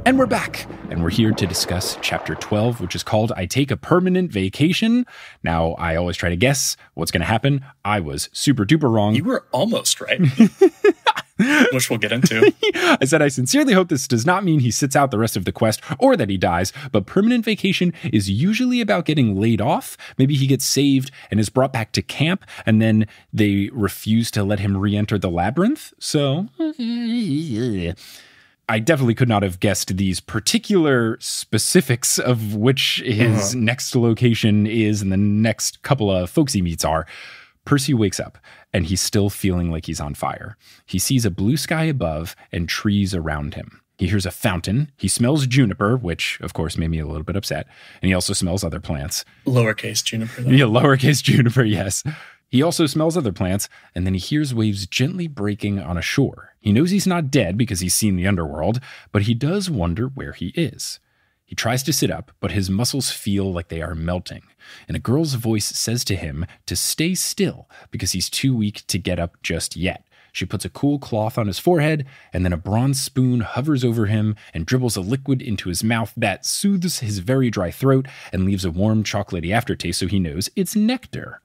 And we're back, and we're here to discuss chapter 12, which is called I Take a Permanent Vacation. Now, I always try to guess what's going to happen. I was super duper wrong. You were almost right. Which we'll get into. I said, I sincerely hope this does not mean he sits out the rest of the quest or that he dies, but permanent vacation is usually about getting laid off. Maybe he gets saved and is brought back to camp, and then they refuse to let him re-enter the labyrinth. So I definitely could not have guessed these particular specifics of which his next location is and the next couple of folks he meets are. Percy wakes up, and he's still feeling like he's on fire. He sees a blue sky above and trees around him. He hears a fountain. He smells juniper, which, of course, made me a little bit upset. And he also smells other plants. Lowercase juniper, though. Yeah, lowercase juniper, yes. He also smells other plants, and then he hears waves gently breaking on a shore. He knows he's not dead because he's seen the underworld, but he does wonder where he is. He tries to sit up, but his muscles feel like they are melting. And a girl's voice says to him to stay still because he's too weak to get up just yet. She puts a cool cloth on his forehead, and then a bronze spoon hovers over him and dribbles a liquid into his mouth that soothes his very dry throat and leaves a warm chocolatey aftertaste, so he knows it's nectar.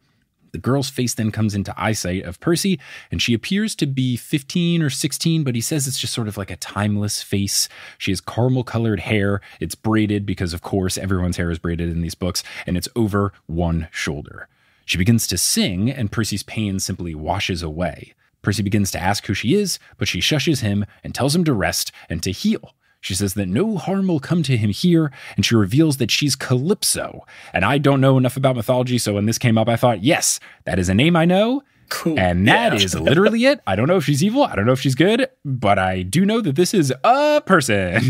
The girl's face then comes into eyesight of Percy, and she appears to be 15 or 16, but he says it's just sort of like a timeless face. She has caramel-colored hair. It's braided because, of course, everyone's hair is braided in these books, and it's over one shoulder. She begins to sing, and Percy's pain simply washes away. Percy begins to ask who she is, but she shushes him and tells him to rest and to heal. She says that no harm will come to him here, and she reveals that she's Calypso. And I don't know enough about mythology, so when this came up, I thought, yes, that is a name I know. Cool. And that is literally it. I don't know if she's evil. I don't know if she's good, but I do know that this is a person.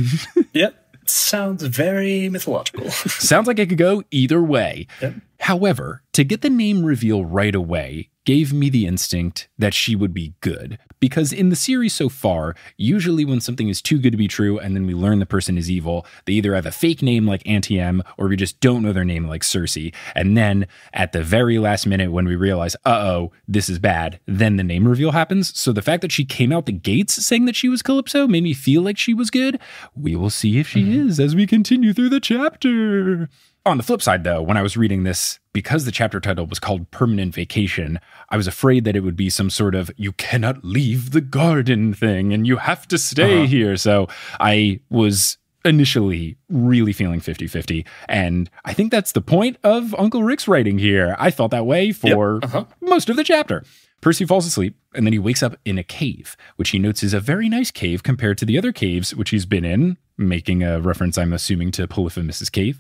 Yep. Sounds very mythological. Sounds like it could go either way. Yep. However, to get the name reveal right away gave me the instinct that she would be good. Because in the series so far, usually when something is too good to be true and then we learn the person is evil, they either have a fake name like Auntie M or we just don't know their name like Cersei. And then at the very last minute when we realize, uh-oh, this is bad, then the name reveal happens. So the fact that she came out the gates saying that she was Calypso made me feel like she was good. We will see if she is as we continue through the chapter. On the flip side, though, when I was reading this, because the chapter title was called Permanent Vacation, I was afraid that it would be some sort of you cannot leave the garden thing and you have to stay here. So I was initially really feeling 50-50. And I think that's the point of Uncle Rick's writing here. I felt that way for most of the chapter. Percy falls asleep, and then he wakes up in a cave, which he notes is a very nice cave compared to the other caves which he's been in, making a reference, I'm assuming, to Polyphemus's cave.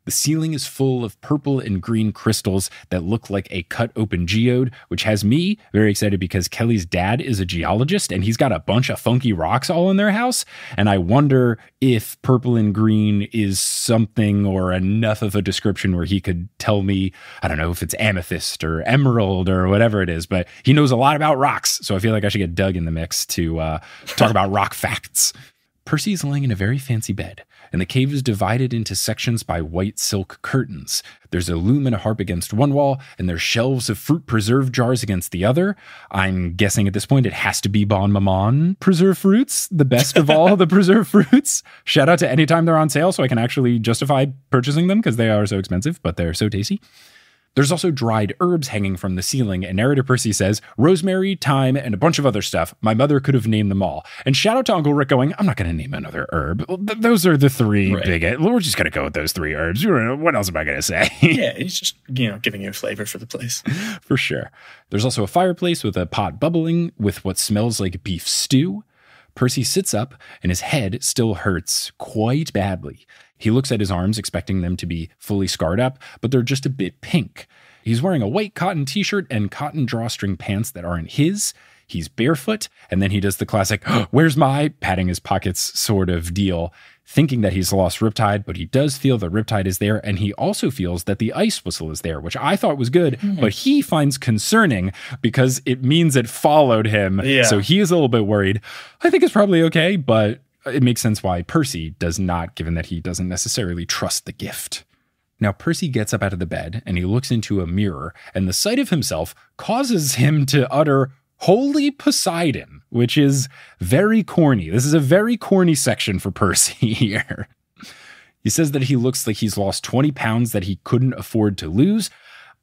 The ceiling is full of purple and green crystals that look like a cut open geode, which has me very excited because Kelly's dad is a geologist and he's got a bunch of funky rocks all in their house. And I wonder if purple and green is something or enough of a description where he could tell me, I don't know if it's amethyst or emerald or whatever it is, but he knows a lot about rocks. So I feel like I should get Doug in the mix to talk about rock facts. Percy's laying in a very fancy bed, and the cave is divided into sections by white silk curtains. There's a loom and a harp against one wall, and there's shelves of fruit preserve jars against the other. I'm guessing at this point it has to be Bon Maman preserved fruits, the best of all the preserved fruits. Shout out to anytime they're on sale so I can actually justify purchasing them because they are so expensive, but they're so tasty. There's also dried herbs hanging from the ceiling, and narrator Percy says, rosemary, thyme, and a bunch of other stuff. My mother could have named them all. And shout out to Uncle Rick going, I'm not going to name another herb. Those are the three big, we're just going to go with those 3 herbs. What else am I going to say? Yeah, he's just, giving you a flavor for the place. For sure. There's also a fireplace with a pot bubbling with what smells like beef stew. Percy sits up, and his head still hurts quite badly. He looks at his arms, expecting them to be fully scarred up, but they're just a bit pink. He's wearing a white cotton t-shirt and cotton drawstring pants that aren't his. He's barefoot, and then he does the classic, where's my, patting his pockets sort of deal, thinking that he's lost Riptide, but he does feel that Riptide is there, and he also feels that the ice whistle is there, which I thought was good, but he finds concerning because it means it followed him, so he is a little bit worried. I think it's probably okay, but it makes sense why Percy does not, given that he doesn't necessarily trust the gift. Now, Percy gets up out of the bed, and he looks into a mirror, and the sight of himself causes him to utter, Holy Poseidon, which is very corny. This is a very corny section for Percy here. He says that he looks like he's lost 20 pounds that he couldn't afford to lose.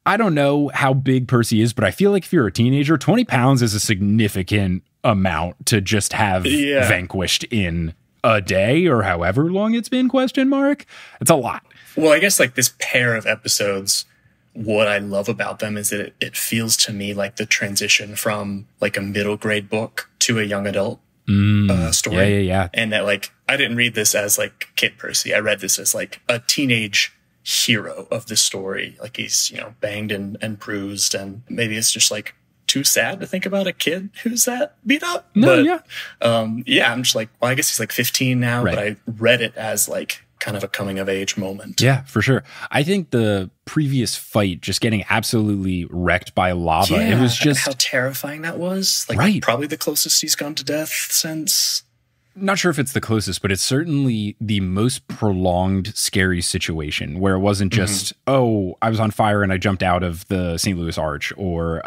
I don't know how big Percy is, but I feel like if you're a teenager, 20 pounds is a significant amount to just have vanquished in a day or however long it's been, ? It's a lot. Well, I guess like this pair of episodes, what I love about them is that it feels to me like the transition from like a middle grade book to a young adult story. Yeah. And that like, I didn't read this as like Kid Percy. I read this as like a teenage hero of the story. Like he's, banged and bruised, and maybe it's just like too sad to think about a kid who's that beat up. I'm just like, well, I guess he's like 15 now, but I read it as like kind of a coming of age moment. Yeah, for sure. I think the previous fight, just getting absolutely wrecked by lava, it was just how terrifying that was. Like probably the closest he's gone to death since. Not sure if it's the closest, but it's certainly the most prolonged, scary situation where it wasn't just, I was on fire and I jumped out of the St. Louis Arch, or,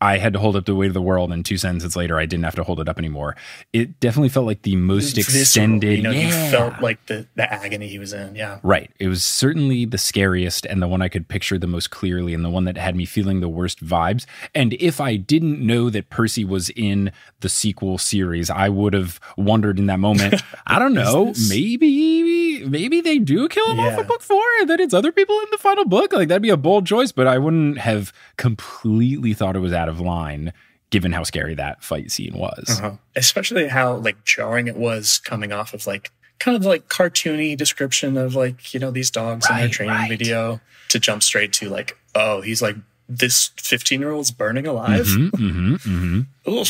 I had to hold up the weight of the world, and 2 sentences later, I didn't have to hold it up anymore. It definitely felt like the most extended. You felt like the agony he was in. Yeah. Right. It was certainly the scariest and the one I could picture the most clearly, and the one that had me feeling the worst vibes. And if I didn't know that Percy was in the sequel series, I would have wondered in that moment, I don't know, maybe they do kill him off in book 4, and then it's other people in the final book. Like, that'd be a bold choice, but I wouldn't have completely thought it was out of line given how scary that fight scene was. Especially how like jarring it was coming off of like kind of like cartoony description of like, these dogs in their training video, to jump straight to like, he's like, this 15-year-old's burning alive.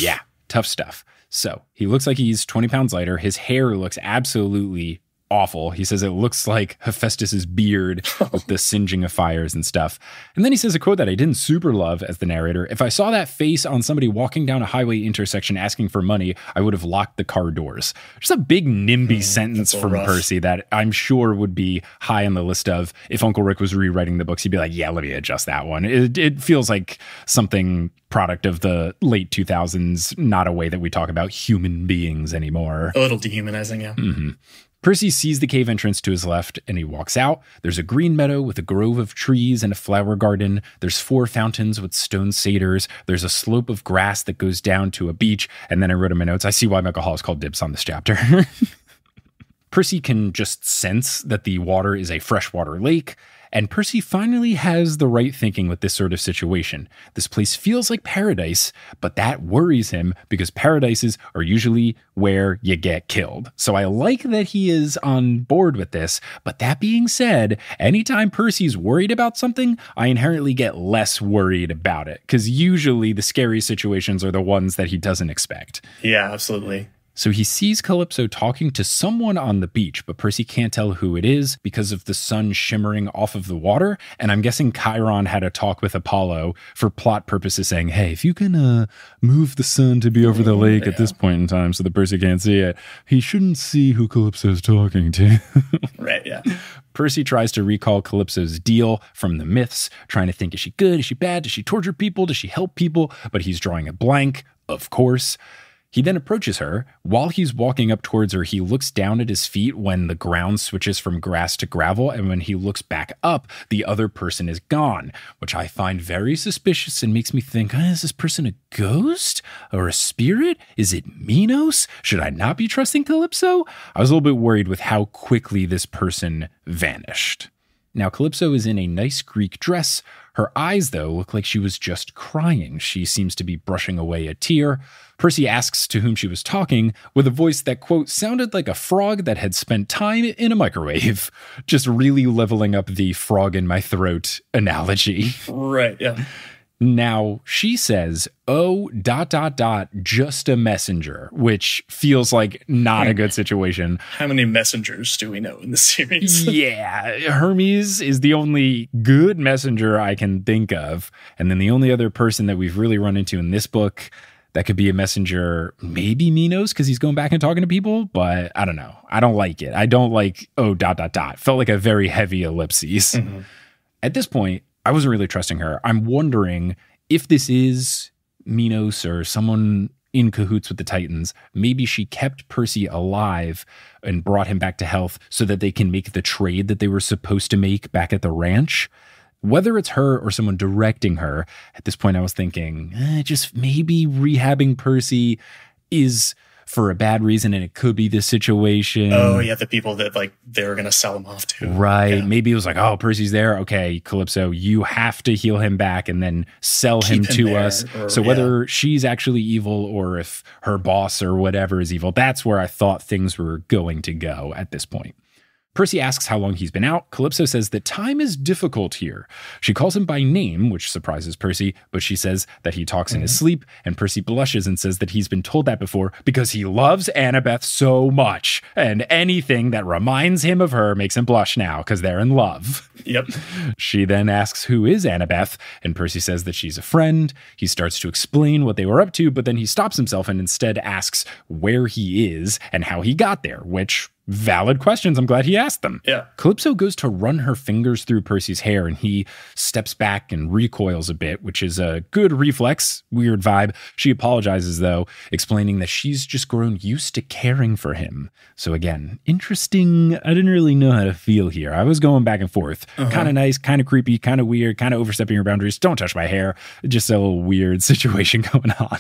Yeah, tough stuff. So he looks like he's 20 pounds lighter. His hair looks absolutely awful. He says it looks like Hephaestus's beard with the singeing of fires and stuff. And then he says a quote that I didn't super love as the narrator. If I saw that face on somebody walking down a highway intersection asking for money, I would have locked the car doors. Just a big NIMBY sentence from Percy that I'm sure would be high on the list of, if Uncle Rick was rewriting the books, he'd be like, yeah, let me adjust that one. It feels like something product of the late 2000s, not a way that we talk about human beings anymore. A little dehumanizing, yeah. Percy sees the cave entrance to his left, and he walks out. There's a green meadow with a grove of trees and a flower garden. There's 4 fountains with stone satyrs. There's a slope of grass that goes down to a beach. And then I wrote in my notes, I see why Michael Hollis called dibs on this chapter. Percy can just sense that the water is a freshwater lake, and Percy finally has the right thinking with this sort of situation. This place feels like paradise, but that worries him because paradises are usually where you get killed. So I like that he is on board with this, but that being said, anytime Percy's worried about something, I inherently get less worried about it, because usually the scary situations are the ones that he doesn't expect. Yeah, absolutely. So he sees Calypso talking to someone on the beach, but Percy can't tell who it is because of the sun shimmering off of the water. And I'm guessing Chiron had a talk with Apollo for plot purposes saying, hey, if you can move the sun to be over the lake at this point in time so that Percy can't see it, he shouldn't see who Calypso's talking to. Right, yeah. Percy tries to recall Calypso's deal from the myths, trying to think, is she good? Is she bad? Does she torture people? Does she help people? But he's drawing a blank, of course. He then approaches her. While he's walking up towards her, he looks down at his feet when the ground switches from grass to gravel, and when he looks back up, the other person is gone, which I find very suspicious and makes me think, is this person a ghost or a spirit? Is it Minos? Should I not be trusting Calypso? I was a little bit worried with how quickly this person vanished. Now, Calypso is in a nice Greek dress. Her eyes, though, look like she was just crying. She seems to be brushing away a tear. Percy asks to whom she was talking with a voice that, quote, sounded like a frog that had spent time in a microwave. Just really leveling up the frog in my throat analogy. Right, yeah. Now, she says, just a messenger, which feels like not a good situation. How many messengers do we know in the series? Yeah, Hermes is the only good messenger I can think of. And then the only other person that we've really run into in this book that could be a messenger, maybe Minos, because he's going back and talking to people, but I don't know. I don't like it. I don't like, Felt like a very heavy ellipses. Mm-hmm. At this point, I wasn't really trusting her. I'm wondering if this is Minos or someone in cahoots with the Titans. Maybe she kept Percy alive and brought him back to health so that they can make the trade that they were supposed to make back at the ranch. Whether it's her or someone directing her, at this point I was thinking, just maybe rehabbing Percy is for a bad reason, and it could be this situation. Oh, yeah, the people that, like, they were going to sell him off to. Right. Yeah. Maybe it was like, oh, Percy's there. Okay, Calypso, you have to heal him back and then sell him to us. So whether she's actually evil or if her boss or whatever is evil, that's where I thought things were going to go at this point. Percy asks how long he's been out. Calypso says that time is difficult here. She calls him by name, which surprises Percy, but she says that he talks in his sleep, and Percy blushes and says that he's been told that before because he loves Annabeth so much, and anything that reminds him of her makes him blush now because they're in love. Yep. She then asks who is Annabeth, and Percy says that she's a friend. He starts to explain what they were up to, but then he stops himself and instead asks where he is and how he got there, which... valid questions. I'm glad he asked them. Yeah. Calypso goes to run her fingers through Percy's hair and he steps back and recoils a bit, which is a good reflex. Weird vibe. She apologizes, though, explaining that she's just grown used to caring for him. So again, interesting. I didn't really know how to feel here. I was going back and forth. Kind of nice, kind of creepy, kind of weird, kind of overstepping your boundaries. Don't touch my hair. Just a little weird situation going on.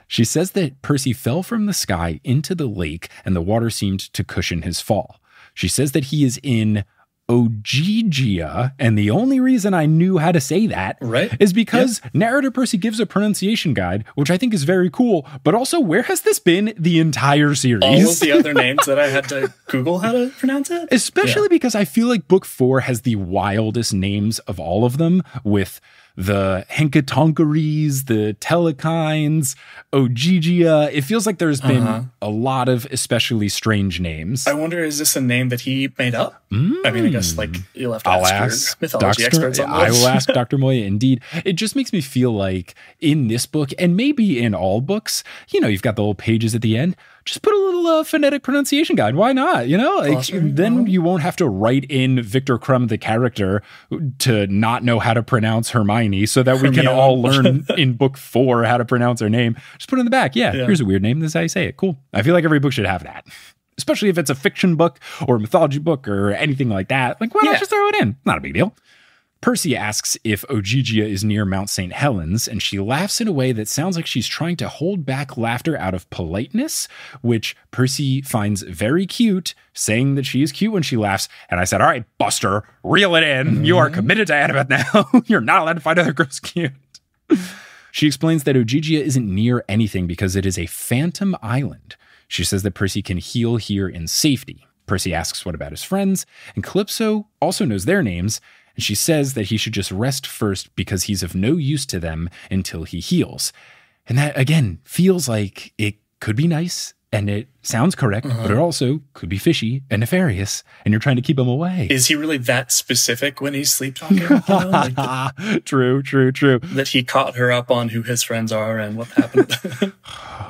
She says that Percy fell from the sky into the lake and the water seemed to cushion his fall. She says that he is in Ogygia, and the only reason I knew how to say that is because narrator Percy gives a pronunciation guide, which I think is very cool, but also where has this been the entire series? All of the other names that I had to Google how to pronounce it? Especially because I feel like book 4 has the wildest names of all of them, with the Henkatonkeries, the Telekines, Ogygia. It feels like there's been a lot of especially strange names. I wonder, is this a name that he made up? I mean, I guess, like, you'll have to ask your mythology experts on this. I will ask Dr. Moya, indeed. It just makes me feel like in this book, and maybe in all books, you know, you've got the little pages at the end. Just put a little phonetic pronunciation guide. Why not? You know, like, then you won't have to write in Victor Crumb, the character, to not know how to pronounce Hermione so that we can all learn in book 4 how to pronounce her name. Just put it in the back. Yeah, here's a weird name. This is how you say it. Cool. I feel like every book should have that, especially if it's a fiction book or a mythology book or anything like that. Like, why not just throw it in? Not a big deal. Percy asks if Ogygia is near Mount St. Helens, and she laughs in a way that sounds like she's trying to hold back laughter out of politeness, which Percy finds very cute, saying that she is cute when she laughs. And I said, all right, Buster, reel it in. You are committed to Annabeth now. You're not allowed to find other girls cute. She explains that Ogygia isn't near anything because it is a phantom island. She says that Percy can heal here in safety. Percy asks what about his friends, and Calypso also knows their names, and she says that he should just rest first because he's of no use to them until he heals. And that, again, feels like it could be nice And it sounds correct, but it also could be fishy and nefarious, and you're trying to keep him away. Is he really that specific when he's sleep talking? True. That he caught her up on who his friends are and what happened.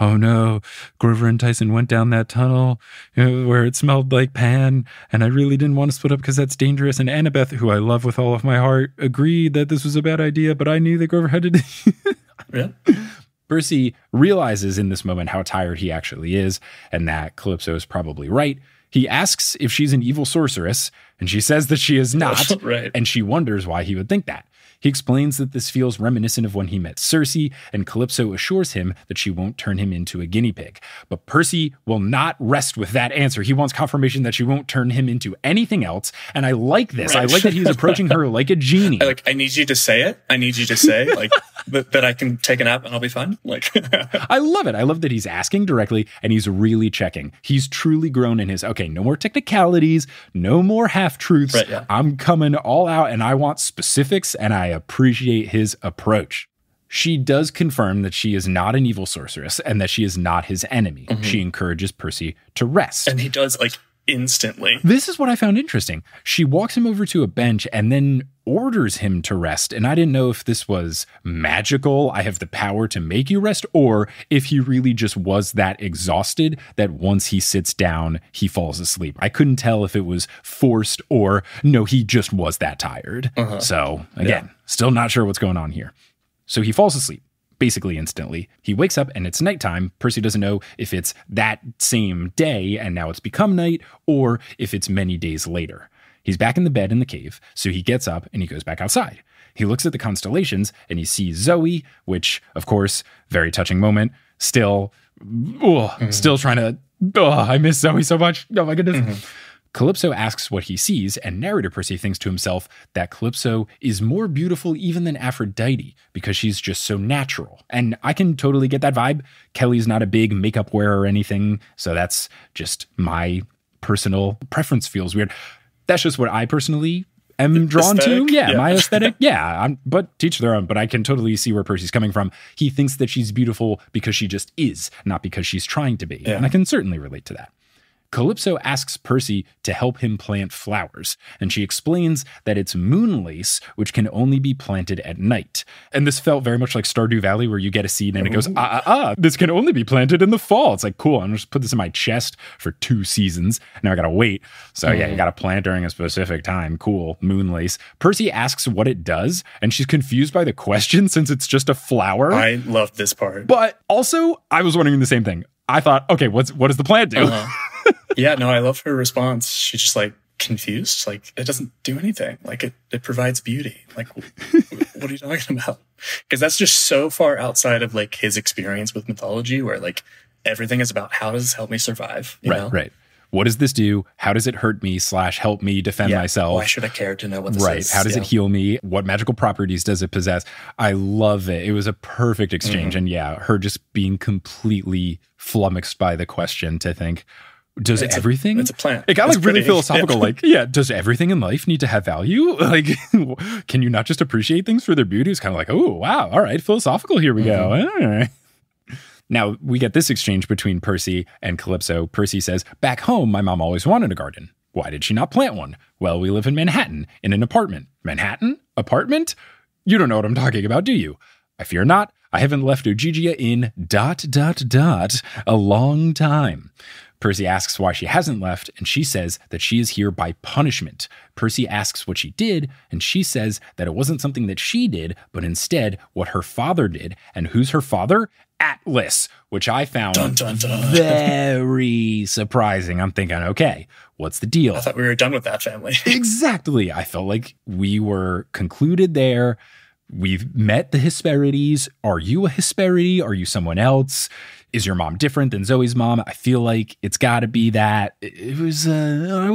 Oh no, Grover and Tyson went down that tunnel where it smelled like pan, and I really didn't want to split up because that's dangerous. And Annabeth, who I love with all of my heart, agreed that this was a bad idea, but I knew that Grover had to... Yeah. Percy realizes in this moment how tired he actually is, and that Calypso is probably right. He asks if she's an evil sorceress, and she says that she is not, Right. And she wonders why he would think that. He explains that this feels reminiscent of when he met Circe, and Calypso assures him that she won't turn him into a guinea pig. But Percy will not rest with that answer. He wants confirmation that she won't turn him into anything else, and I like this. Right. I like that he's approaching her like a genie. I need you to say it. I need you to say, that I can take a nap and I'll be fine. I love it. I love that he's asking directly, and he's really checking. He's truly grown in his, okay, no more technicalities, no more half-truths. Right, yeah. I'm coming all out, and I want specifics, and I appreciate his approach. She does confirm that she is not an evil sorceress and that she is not his enemy. She encourages Percy to rest. And he does, instantly. This is what I found interesting. She walks him over to a bench and then orders him to rest. And I didn't know if this was magical, I have the power to make you rest, or if he really just was that exhausted that once he sits down, he falls asleep. I couldn't tell if it was forced or no, he just was that tired. So again, still not sure what's going on here. So he falls asleep. Basically instantly. He wakes up and it's nighttime. Percy doesn't know if it's that same day and now it's become night, or if it's many days later. He's back in the bed in the cave, so he gets up and he goes back outside. He looks at the constellations and he sees Zoe, which, of course, very touching moment. Still trying to... I miss Zoe so much. Oh my goodness. Calypso asks what he sees, and narrator Percy thinks to himself that Calypso is more beautiful even than Aphrodite because she's just so natural. And I can totally get that vibe. Kelly's not a big makeup wearer or anything, so that's just my personal preference. Feels weird. That's just what I personally am drawn to. Yeah, my aesthetic. But teach their own. But I can totally see where Percy's coming from. He thinks that she's beautiful because she just is, not because she's trying to be. And I can certainly relate to that. Calypso asks Percy to help him plant flowers, and she explains that it's moonlace, which can only be planted at night. And this felt very much like Stardew Valley, where you get a seed and it goes, this can only be planted in the fall. It's like, cool, I'm just put this in my chest for 2 seasons. Now I gotta wait. So you gotta plant during a specific time. Cool, moonlace. Percy asks what it does, and she's confused by the question since it's just a flower. I love this part. But also, I was wondering the same thing. I thought, okay, what does the plant do? Yeah, no, I love her response. She's just confused. It doesn't do anything. It provides beauty. What are you talking about? Because that's just so far outside of his experience with mythology, where everything is about how does this help me survive? You know? Right. What does this do? How does it hurt me / help me defend myself? Why should I care to know what this is? How does it heal me? What magical properties does it possess? I love it. It was a perfect exchange. And her just being completely flummoxed by the question to think, does everything? It's a plant. It got really philosophical. Does everything in life need to have value? Can you not just appreciate things for their beauty? It's kind of oh, wow. All right. Philosophical. Here we go. All right. Now we get this exchange between Percy and Calypso. Percy says, back home, my mom always wanted a garden. Why did she not plant one? Well, we live in Manhattan in an apartment. Manhattan? Apartment? You don't know what I'm talking about, do you? I fear not. I haven't left Ogygia in ... a long time. Percy asks why she hasn't left, and she says that she is here by punishment. Percy asks what she did, and she says that it wasn't something that she did, but instead what her father did. And who's her father? Atlas, which I found very surprising. I'm thinking, okay, what's the deal? I thought we were done with that family. Exactly. I felt like we were concluded there. We've met the Hesperides. Are you a Hesperide? Are you someone else? Is your mom different than Zoe's mom? I feel like it's got to be that. It was. I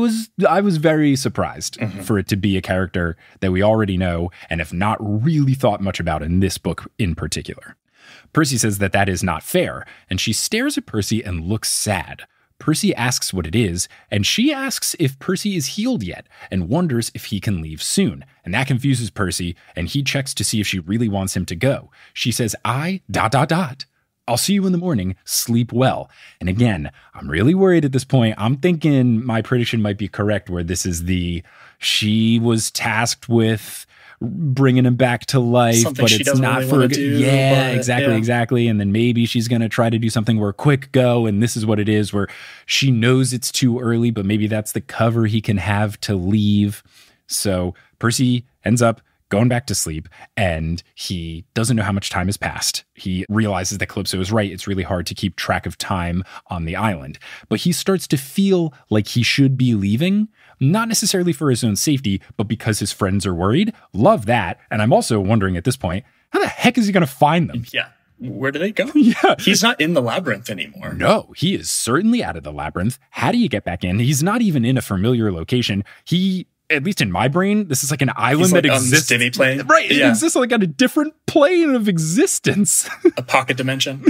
was very surprised for it to be a character that we already know and have not really thought much about in this book in particular. Percy says that is not fair, and she stares at Percy and looks sad. Percy asks what it is, and she asks if Percy is healed yet and wonders if he can leave soon. And that confuses Percy, and he checks to see if she really wants him to go. She says, I'll see you in the morning. Sleep well. And again, I'm really worried at this point. I'm thinking my prediction might be correct, where this is she was tasked with bringing him back to life, something but it's not really for a good. Exactly. And then maybe she's going to try to do something where quick go, and this is what it is, where she knows it's too early, but maybe that's the cover he can have to leave. So Percy ends up going back to sleep, and he doesn't know how much time has passed. He realizes that Calypso is right. It's really hard to keep track of time on the island. But he starts to feel like he should be leaving, not necessarily for his own safety, but because his friends are worried. Love that. And I'm also wondering at this point, how the heck is he going to find them? Yeah. Where do they go? Yeah. He's not in the labyrinth anymore. No, he is certainly out of the labyrinth. How do you get back in? He's not even in a familiar location. At least in my brain, this is like an island that exists. On this plane. Right. It exists like on a different plane of existence. A pocket dimension.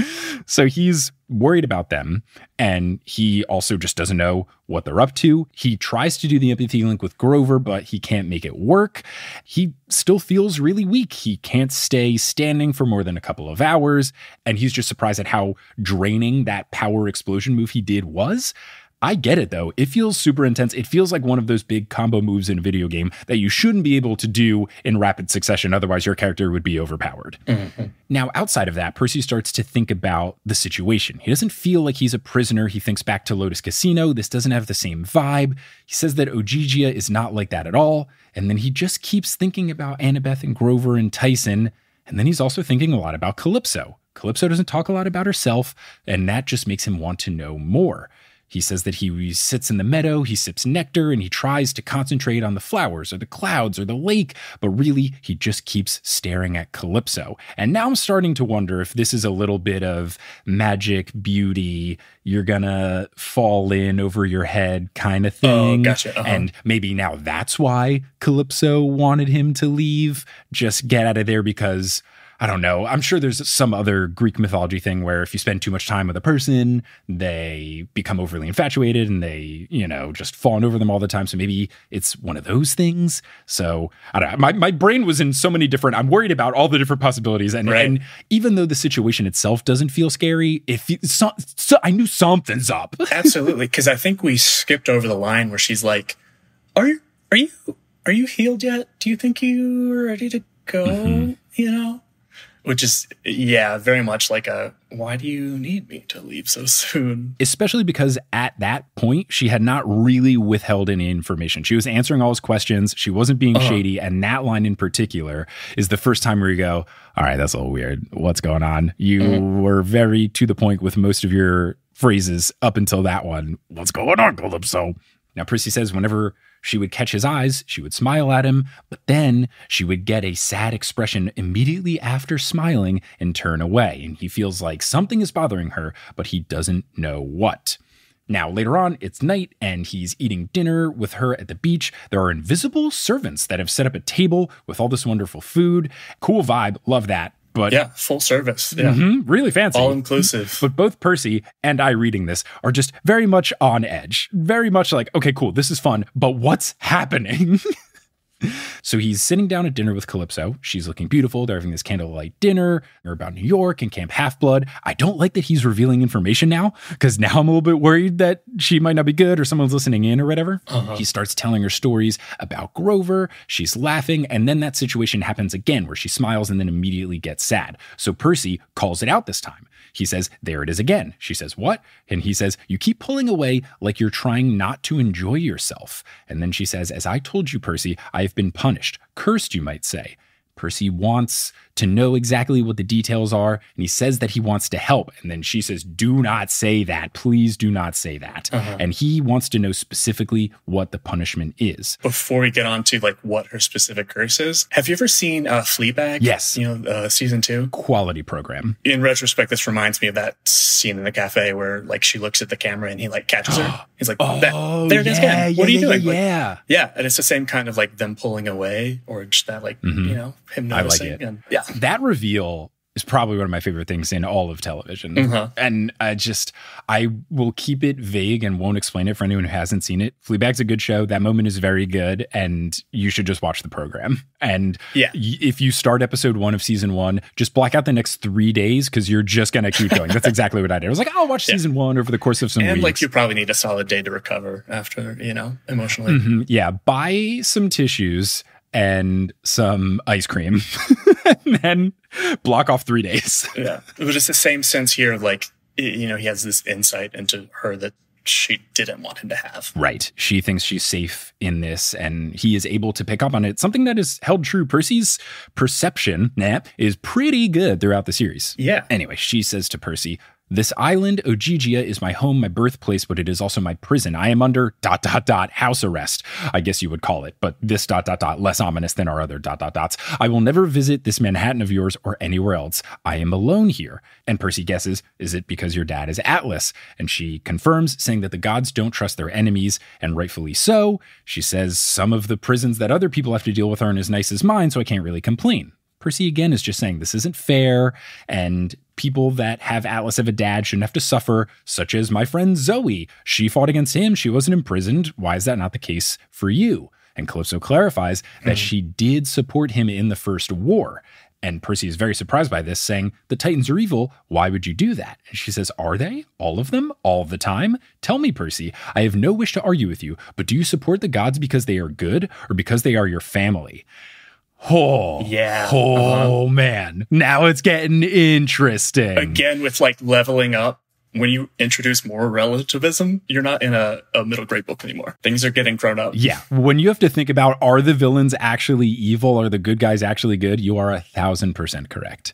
So he's worried about them. And he also just doesn't know what they're up to. He tries to do the empathy link with Grover, but he can't make it work. He still feels really weak. He can't stay standing for more than a couple of hours. And he's just surprised at how draining that power explosion move he did was. I get it, though. It feels super intense. It feels like one of those big combo moves in a video game that you shouldn't be able to do in rapid succession. Otherwise, your character would be overpowered. Mm-hmm. Now, outside of that, Percy starts to think about the situation. He doesn't feel like he's a prisoner. He thinks back to Lotus Casino. This doesn't have the same vibe. He says that Ogygia is not like that at all. And then he just keeps thinking about Annabeth and Grover and Tyson. And then he's also thinking a lot about Calypso. Calypso doesn't talk a lot about herself, and that just makes him want to know more. He says that he sits in the meadow, he sips nectar, and he tries to concentrate on the flowers or the clouds or the lake, but really he just keeps staring at Calypso. And now I'm starting to wonder if this is a little bit of magic, beauty, you're gonna fall in over your head kind of thing. Oh, gotcha. Uh-huh. And maybe now that's why Calypso wanted him to leave, just get out of there because... I don't know. I'm sure there's some other Greek mythology thing where if you spend too much time with a person, they become overly infatuated and they, just fawn over them all the time. So maybe it's one of those things. So I don't know. My brain was in so many different, I'm worried about all the different possibilities. And even though the situation itself doesn't feel scary, I knew something's up. Absolutely. Because I think we skipped over the line where she's like, are you healed yet? Do you think you're ready to go? Mm-hmm. Which is, very much like why do you need me to leave so soon? Especially because at that point, she had not really withheld any information. She was answering all his questions. She wasn't being shady. And that line in particular is the first time where you go, all right, that's a little weird. What's going on? You were very to the point with most of your phrases up until that one. What's going on, Calypso? Now, Percy says whenever she would catch his eyes, she would smile at him, but then she would get a sad expression immediately after smiling and turn away. And he feels like something is bothering her, but he doesn't know what. Now, later on, it's night and he's eating dinner with her at the beach. There are invisible servants that have set up a table with all this wonderful food. Cool vibe. Love that. But yeah, full service. Yeah. Really fancy. All inclusive. But both Percy and I reading this are just very much on edge. Very much like, okay, cool, this is fun, but what's happening? So he's sitting down at dinner with Calypso. She's looking beautiful. They're having this candlelight dinner. They're about New York and Camp Half-Blood. I don't like that he's revealing information now, because now I'm a little bit worried that she might not be good or someone's listening in or whatever. He starts telling her stories about Grover. She's laughing. And then that situation happens again where she smiles and then immediately gets sad. So Percy calls it out this time. He says, there it is again. She says, what? And he says, you keep pulling away like you're trying not to enjoy yourself. And then she says, as I told you, Percy, I have been punished, cursed, you might say. Percy wants to know exactly what the details are, and he says that he wants to help. And then she says, do not say that. Please do not say that. And he wants to know specifically what the punishment is. Before we get on to what her specific curse is, have you ever seen Fleabag? Yes. Season 2? Quality program. In retrospect, this reminds me of that scene in the cafe where she looks at the camera and he catches her. He's like, there it is again. What are you doing? Yeah. And it's the same kind of them pulling away or just that him noticing. I like it. And that reveal is probably one of my favorite things in all of television. And I will keep it vague and won't explain it for anyone who hasn't seen it. Fleabag's a good show. That moment is very good, and you should just watch the program. And if you start episode 1 of season 1, just block out the next 3 days because you're just going to keep going. That's exactly what I did. I was like, I'll watch season 1 over the course of some weeks. And like you probably need a solid day to recover after, emotionally. Yeah, buy some tissues and some ice cream, and then block off 3 days. Yeah. It was just the same sense here. Like, he has this insight into her that she didn't want him to have. Right. She thinks she's safe in this, and he is able to pick up on it. Something that is held true. Percy's perception is pretty good throughout the series. Yeah. Anyway, she says to Percy, "This island, Ogygia, is my home, my birthplace, but it is also my prison. I am under ... house arrest, I guess you would call it, but this ... less ominous than our other ... I will never visit this Manhattan of yours or anywhere else. I am alone here." And Percy guesses, is it because your dad is Atlas? And she confirms, saying that the gods don't trust their enemies, and rightfully so. She says some of the prisons that other people have to deal with aren't as nice as mine, so I can't really complain. Percy again is just saying this isn't fair, and people that have Atlas of a dad shouldn't have to suffer, such as my friend Zoe. She fought against him. She wasn't imprisoned. Why is that not the case for you? And Calypso clarifies that she did support him in the first war. And Percy is very surprised by this, saying, the Titans are evil. Why would you do that? And she says, are they? All of them? All the time? Tell me, Percy. I have no wish to argue with you, but do you support the gods because they are good or because they are your family? Oh, yeah. Oh, man. Now it's getting interesting. Again, with like leveling up, when you introduce more relativism, you're not in a middle grade book anymore. Things are getting grown up. Yeah. When you have to think about, are the villains actually evil? Are the good guys actually good? You are 1,000% correct.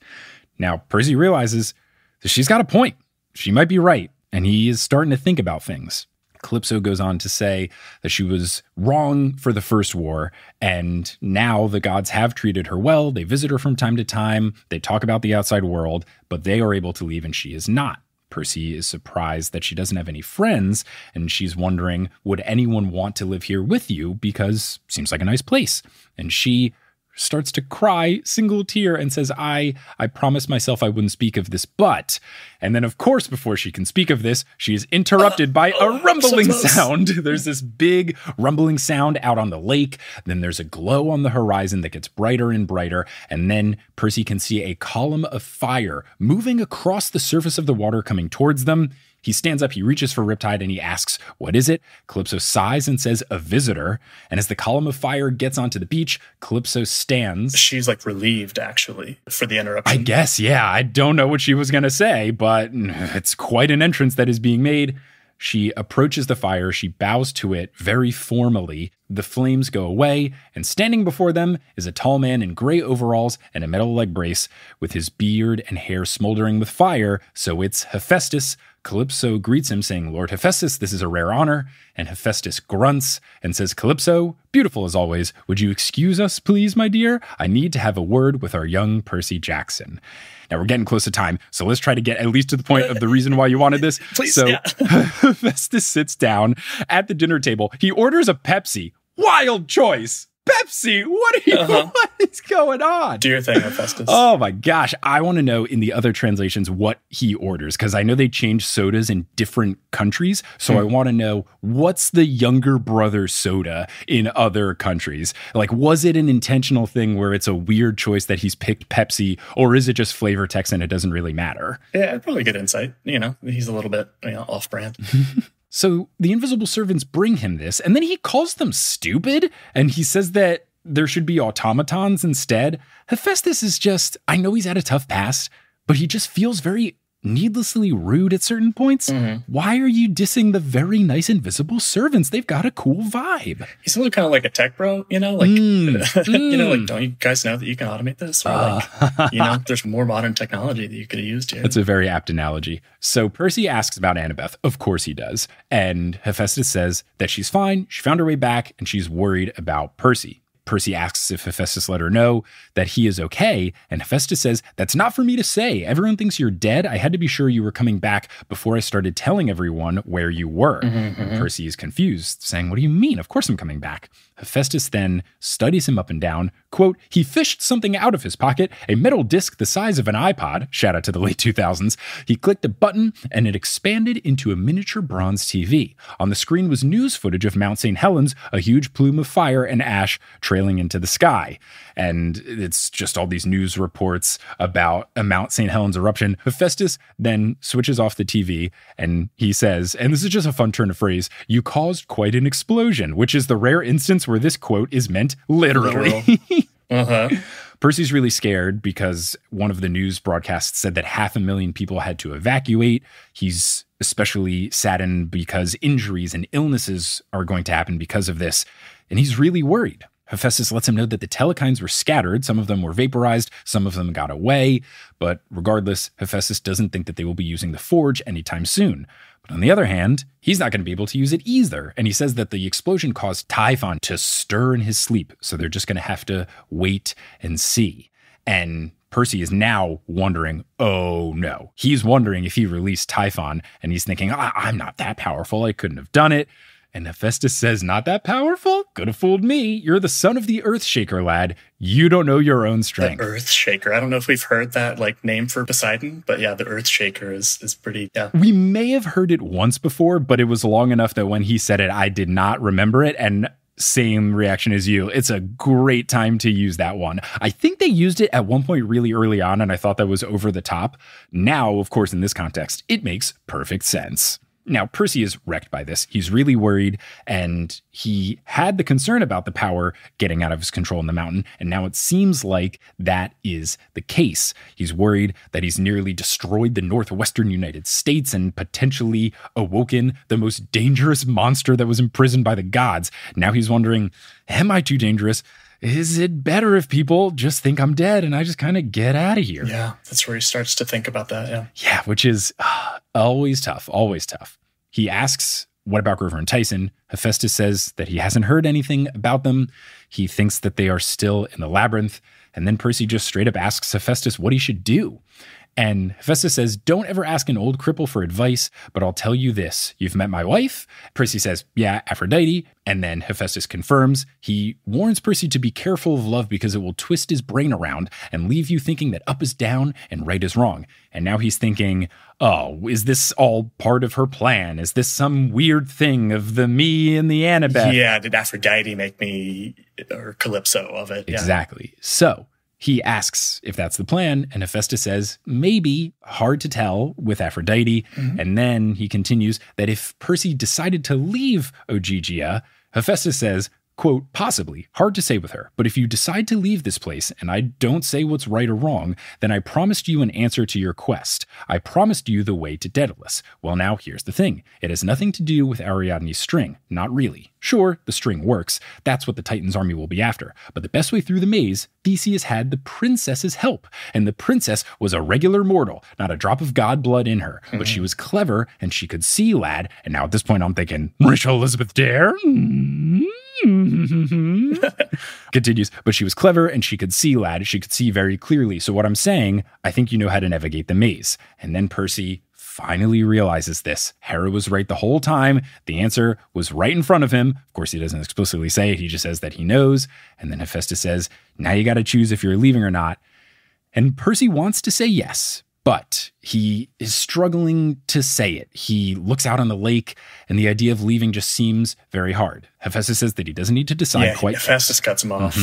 Now, Percy realizes that she's got a point. She might be right. And he is starting to think about things. Calypso goes on to say that she was wrong for the first war, and now the gods have treated her well. They visit her from time to time. They talk about the outside world, but they are able to leave and she is not. Percy is surprised that she doesn't have any friends, and she's wondering, would anyone want to live here with you? Because it seems like a nice place. And she starts to cry, single tear, and says, I promised myself I wouldn't speak of this, but... And then, of course, before she can speak of this, she is interrupted by a rumbling sound. There's this big rumbling sound out on the lake. Then there's a glow on the horizon that gets brighter and brighter. And then Percy can see a column of fire moving across the surface of the water coming towards them. He stands up, he reaches for Riptide, and he asks, what is it? Calypso sighs and says, a visitor. And as the column of fire gets onto the beach, Calypso stands. She's like relieved, actually, for the interruption. I guess, yeah. I don't know what she was going to say, but it's quite an entrance that is being made. She approaches the fire. She bows to it very formally. The flames go away, and standing before them is a tall man in gray overalls and a metal leg brace with his beard and hair smoldering with fire. So it's Hephaestus. Calypso greets him saying, Lord Hephaestus, this is a rare honor. And Hephaestus grunts and says, Calypso, beautiful as always, would you excuse us, please, my dear? I need to have a word with our young Percy Jackson. Now, we're getting close to time, so let's try to get at least to the point of the reason why you wanted this. Please, so Hephaestus sits down at the dinner table. He orders a Pepsi. Wild choice. Pepsi, what is going on? Do your thing, Hephaestus. Oh my gosh. I want to know in the other translations what he orders, because I know they change sodas in different countries. So I want to know, what's the younger brother soda in other countries? Like, was it an intentional thing where it's a weird choice that he's picked Pepsi, or is it just flavor text and it doesn't really matter? Yeah, probably good insight. He's a little bit off-brand. So the invisible servants bring him this, and then he calls them stupid, and he says that there should be automatons instead. Hephaestus is just, I know he's had a tough past, but he just feels very needlessly rude at certain points. Why are you dissing the very nice invisible servants? They've got a cool vibe. He's a little kind of like a tech bro, like, don't you guys know that you can automate this? Or there's more modern technology that you could have used here. That's a very apt analogy. So Percy asks about Annabeth. Of course he does. And Hephaestus says that she's fine. She found her way back and she's worried about Percy. Percy asks if Hephaestus let her know that he is okay, and Hephaestus says, "That's not for me to say. Everyone thinks you're dead. I had to be sure you were coming back before I started telling everyone where you were." And Percy is confused, saying, "What do you mean? Of course I'm coming back." Hephaestus then studies him up and down. Quote, "He fished something out of his pocket, a metal disc the size of an iPod," shout out to the late 2000s. "He clicked a button and it expanded into a miniature bronze TV. On the screen was news footage of Mount St. Helens, a huge plume of fire and ash trailing into the sky." And it's just all these news reports about a Mount St. Helens eruption. Hephaestus then switches off the TV and he says, and this is just a fun turn of phrase, "You caused quite an explosion," which is the rare instance where this quote is meant literally. Percy's really scared because one of the news broadcasts said that 500,000 people had to evacuate. He's especially saddened because injuries and illnesses are going to happen because of this. And he's really worried. Hephaestus lets him know that the telekines were scattered. Some of them were vaporized. Some of them got away. But regardless, Hephaestus doesn't think that they will be using the forge anytime soon. But on the other hand, he's not going to be able to use it either. And he says that the explosion caused Typhon to stir in his sleep. So they're just going to have to wait and see. And Percy is now wondering, oh no. He's wondering if he released Typhon. And he's thinking, I'm not that powerful. I couldn't have done it. And Hephaestus says, "Not that powerful? Could have fooled me. You're the son of the Earthshaker, lad. You don't know your own strength." The Earthshaker. I don't know if we've heard that name for Poseidon, but yeah, the Earthshaker is pretty, yeah. We may have heard it once before, but it was long enough that when he said it, I did not remember it. And same reaction as you. It's a great time to use that one. I think they used it at one point really early on, and I thought that was over the top. Now, of course, in this context, it makes perfect sense. Now, Percy is wrecked by this. He's really worried, and he had the concern about the power getting out of his control in the mountain, and now it seems like that is the case. He's worried that he's nearly destroyed the northwestern United States and potentially awoken the most dangerous monster that was imprisoned by the gods. Now he's wondering, am I too dangerous? Is it better if people just think I'm dead and I just kind of get out of here? Yeah, that's where he starts to think about that, yeah. Yeah, which is always tough, always tough. He asks, what about Grover and Tyson? Hephaestus says that he hasn't heard anything about them. He thinks that they are still in the labyrinth. And then Percy just straight up asks Hephaestus what he should do. And Hephaestus says, "Don't ever ask an old cripple for advice, but I'll tell you this. You've met my wife?" Percy says, "Yeah, Aphrodite." And then Hephaestus confirms. He warns Percy to be careful of love because it will twist his brain around and leave you thinking that up is down and right is wrong. And now he's thinking, oh, is this all part of her plan? Is this some weird thing of the me and the Annabeth? Yeah, did Aphrodite make me, or Calypso of it? Exactly. So he asks if that's the plan, and Hephaestus says, maybe, hard to tell with Aphrodite. And then he continues that if Percy decided to leave Ogygia, Hephaestus says, quote, possibly, hard to say with her, but if you decide to leave this place and I don't say what's right or wrong, then I promised you an answer to your quest. I promised you the way to Daedalus. Well, now here's the thing. It has nothing to do with Ariadne's string. Not really. Sure, the string works. That's what the Titans' army will be after. But the best way through the maze, Theseus had the princess's help. And the princess was a regular mortal, not a drop of god blood in her. But she was clever and she could see, lad. And now at this point I'm thinking, Rachel Elizabeth Dare? Continues, but she was clever and she could see, lad. She could see very clearly. So what I'm saying, I think you know how to navigate the maze. And then Percy finally realizes this. Hera was right the whole time. The answer was right in front of him. Of course, he doesn't explicitly say it. He just says that he knows. And then Hephaestus says, now you got to choose if you're leaving or not. And Percy wants to say yes, but he is struggling to say it. He looks out on the lake and the idea of leaving just seems very hard. Hephaestus says that he doesn't need to decide quite yet. Hephaestus cuts him off.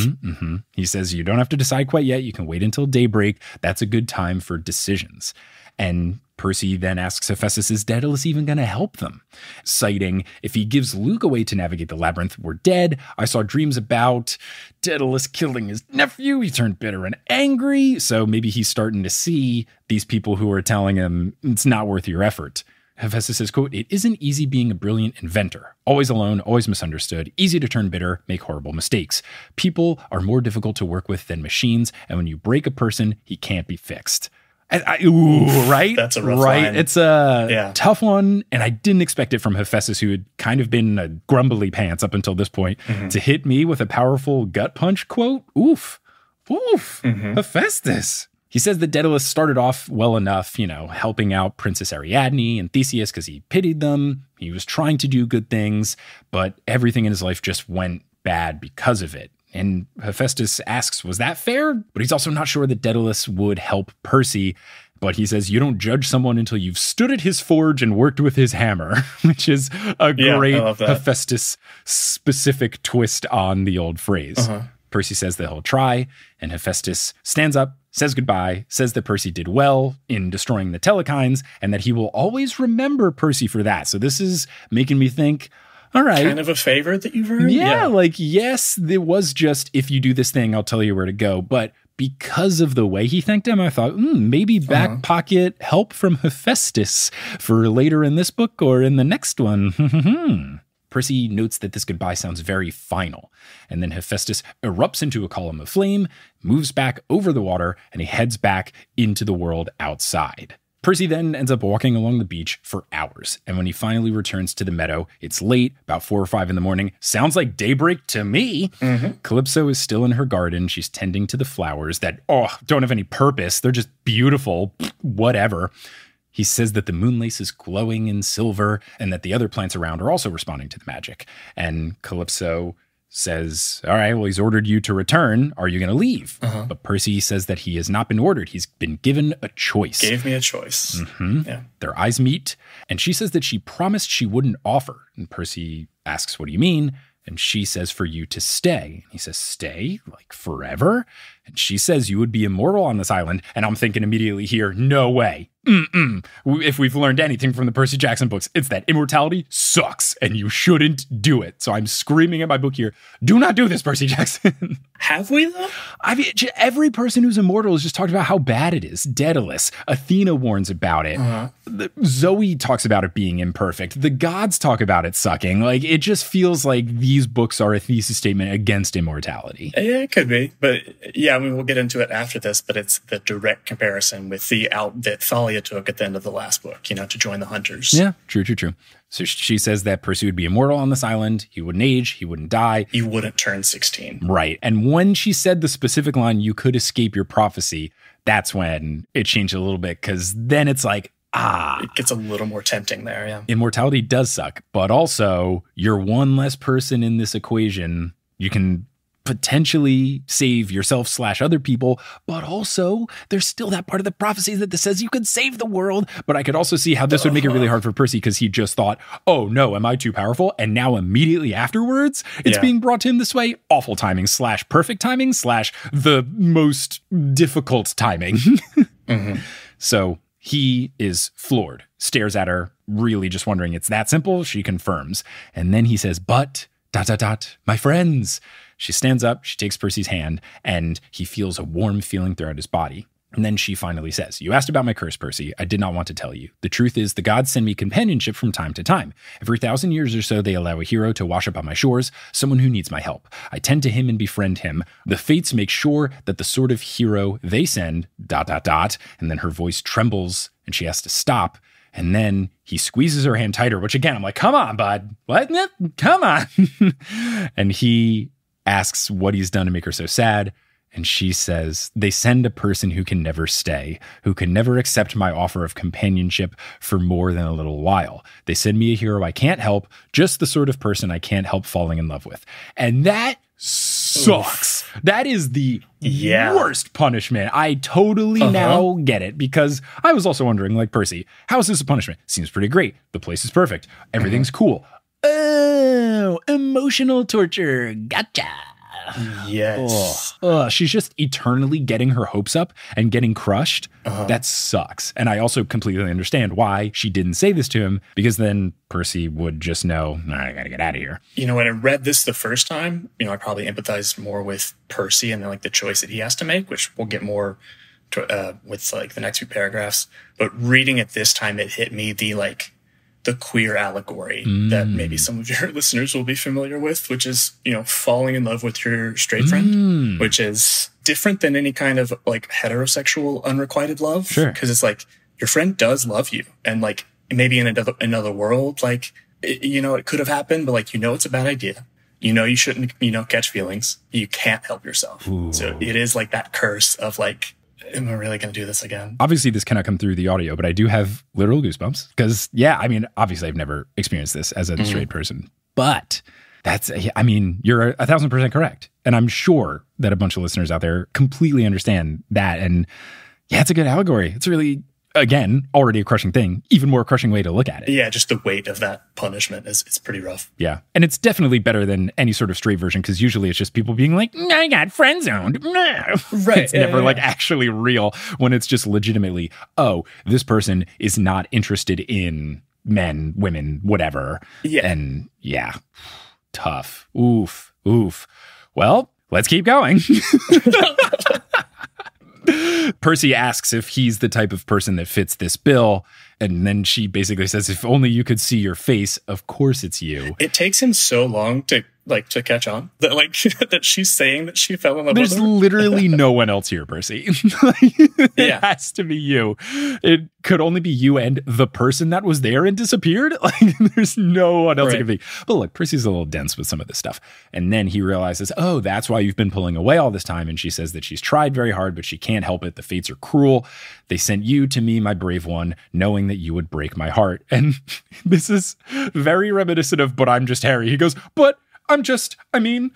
He says, you don't have to decide quite yet. You can wait until daybreak. That's a good time for decisions. And Percy then asks Hephaestus, is Daedalus even going to help them? Citing, if he gives Luke away to navigate the labyrinth, we're dead. I saw dreams about Daedalus killing his nephew. He turned bitter and angry. So maybe he's starting to see these people who are telling him it's not worth your effort. Hephaestus says, quote, it isn't easy being a brilliant inventor. Always alone, always misunderstood, easy to turn bitter, make horrible mistakes. People are more difficult to work with than machines, and when you break a person, he can't be fixed. Right? That's a rough right. line. It's a tough one, and I didn't expect it from Hephaestus, who had kind of been a grumbly pants up until this point, to hit me with a powerful gut punch quote. Oof. Hephaestus. He says that Daedalus started off well enough, helping out Princess Ariadne and Theseus because he pitied them. He was trying to do good things, but everything in his life just went bad because of it. And Hephaestus asks, was that fair? But he's also not sure that Daedalus would help Percy. But he says, you don't judge someone until you've stood at his forge and worked with his hammer, which is a great Hephaestus-specific twist on the old phrase. Percy says that he'll try, and Hephaestus stands up, says goodbye, says that Percy did well in destroying the Telechines, and that he will always remember Percy for that. So this is making me think, all right. Kind of a favor that you've earned? Yeah, yes, it was just, if you do this thing, I'll tell you where to go. But because of the way he thanked him, I thought, maybe back pocket help from Hephaestus for later in this book or in the next one. Percy notes that this goodbye sounds very final. And then Hephaestus erupts into a column of flame, moves back over the water, and he heads back into the world outside. Percy then ends up walking along the beach for hours, and when he finally returns to the meadow, it's late, about 4 or 5 in the morning. Sounds like daybreak to me. Calypso is still in her garden. She's tending to the flowers that, don't have any purpose. They're just beautiful. Whatever. He says that the moonlace is glowing in silver, and that the other plants around are also responding to the magic. And Calypso says, all right, well, he's ordered you to return. Are you going to leave? But Percy says that he has not been ordered. He's been given a choice. Gave me a choice. Yeah. Their eyes meet, and she says that she promised she wouldn't offer. And Percy asks, what do you mean? And she says, for you to stay. And he says, stay? Like forever? And she says, you would be immortal on this island. And I'm thinking immediately here, no way. If we've learned anything from the Percy Jackson books, it's that immortality sucks and you shouldn't do it. So I'm screaming at my book here, do not do this, Percy Jackson. Have we, though? I mean, every person who's immortal has just talked about how bad it is. Daedalus, Athena warns about it. Zoe talks about it being imperfect. The gods talk about it sucking. Like, it just feels like these books are a thesis statement against immortality. Yeah, it could be. But yeah, I mean, we'll get into it after this, but it's the direct comparison with the out that Thalia took at the end of the last book, to join the hunters. Yeah, true. So she says that Percy would be immortal on this island. He wouldn't age. He wouldn't die. He wouldn't turn 16. Right. And when she said the specific line, you could escape your prophecy, that's when it changed a little bit, because then it's like, it gets a little more tempting there, yeah. Immortality does suck, but also you're one less person in this equation. You can potentially save yourself / other people, but also there's still that part of the prophecy that says you could save the world. But I could also see how this would make it really hard for Percy, because he just thought, oh no, am I too powerful? And now immediately afterwards, it's being brought to him this way. Awful timing / perfect timing / the most difficult timing. So he is floored, stares at her, really just wondering, it's that simple? She confirms. And then he says, but ... my friends. She stands up, she takes Percy's hand, and he feels a warm feeling throughout his body. And then she finally says, you asked about my curse, Percy. I did not want to tell you. The truth is, the gods send me companionship from time to time. Every 1,000 years or so, they allow a hero to wash up on my shores, someone who needs my help. I tend to him and befriend him. The fates make sure that the sort of hero they send, ... And then her voice trembles, and she has to stop. And then he squeezes her hand tighter, which again, I'm like, come on, bud. What? Come on. And he asks what he's done to make her so sad. And she says, they send a person who can never stay, who can never accept my offer of companionship for more than a little while. They send me a hero I can't help, just the sort of person I can't help falling in love with. And that sucks. Oof. That is the worst punishment. I totally now get it, because I was also wondering, like, Percy, how is this a punishment? Seems pretty great. The place is perfect. Everything's cool. Oh, emotional torture. Gotcha. Yes. She's just eternally getting her hopes up and getting crushed. That sucks. And I also completely understand why she didn't say this to him, because then Percy would just know, I gotta get out of here. When I read this the first time, I probably empathized more with Percy and then like the choice that he has to make, which we'll get more to, with like the next few paragraphs. But reading it this time, it hit me the queer allegory that maybe some of your listeners will be familiar with, which is, falling in love with your straight friend, which is different than any kind of like heterosexual unrequited love. Sure. Because it's like your friend does love you, and like maybe in another world, like it could have happened, but like it's a bad idea. You shouldn't catch feelings. You can't help yourself. Ooh. So it is like that curse of like, am I really going to do this again? Obviously, this cannot come through the audio, but I do have literal goosebumps because, obviously, I've never experienced this as a straight person. But you're 1,000% correct. And I'm sure that a bunch of listeners out there completely understand that. And yeah, it's a good allegory. It's really, again, already a crushing thing, even more crushing way to look at it. Yeah, just the weight of that punishment it's pretty rough. Yeah. And it's definitely better than any sort of straight version because usually it's just people being like, I got friend zoned. Right. It's never like actually real when it's just legitimately, oh, this person is not interested in men, women, whatever. Yeah. And yeah, tough. Oof. Well, let's keep going. Percy asks if he's the type of person that fits this bill. And then she basically says, if only you could see your face, of course it's you. It takes him so long to catch on that that she's saying that she fell in love with him. There's literally no one else here, Percy. It has to be you. It could only be you and the person that was there and disappeared. There's no one else it could be. But look, Percy's a little dense with some of this stuff. And then he realizes, oh, that's why you've been pulling away all this time. And she says that she's tried very hard, but she can't help it. The fates are cruel. They sent you to me, my brave one, knowing that you would break my heart. And this is very reminiscent of But I'm Just Harry. He goes, but I'm just me.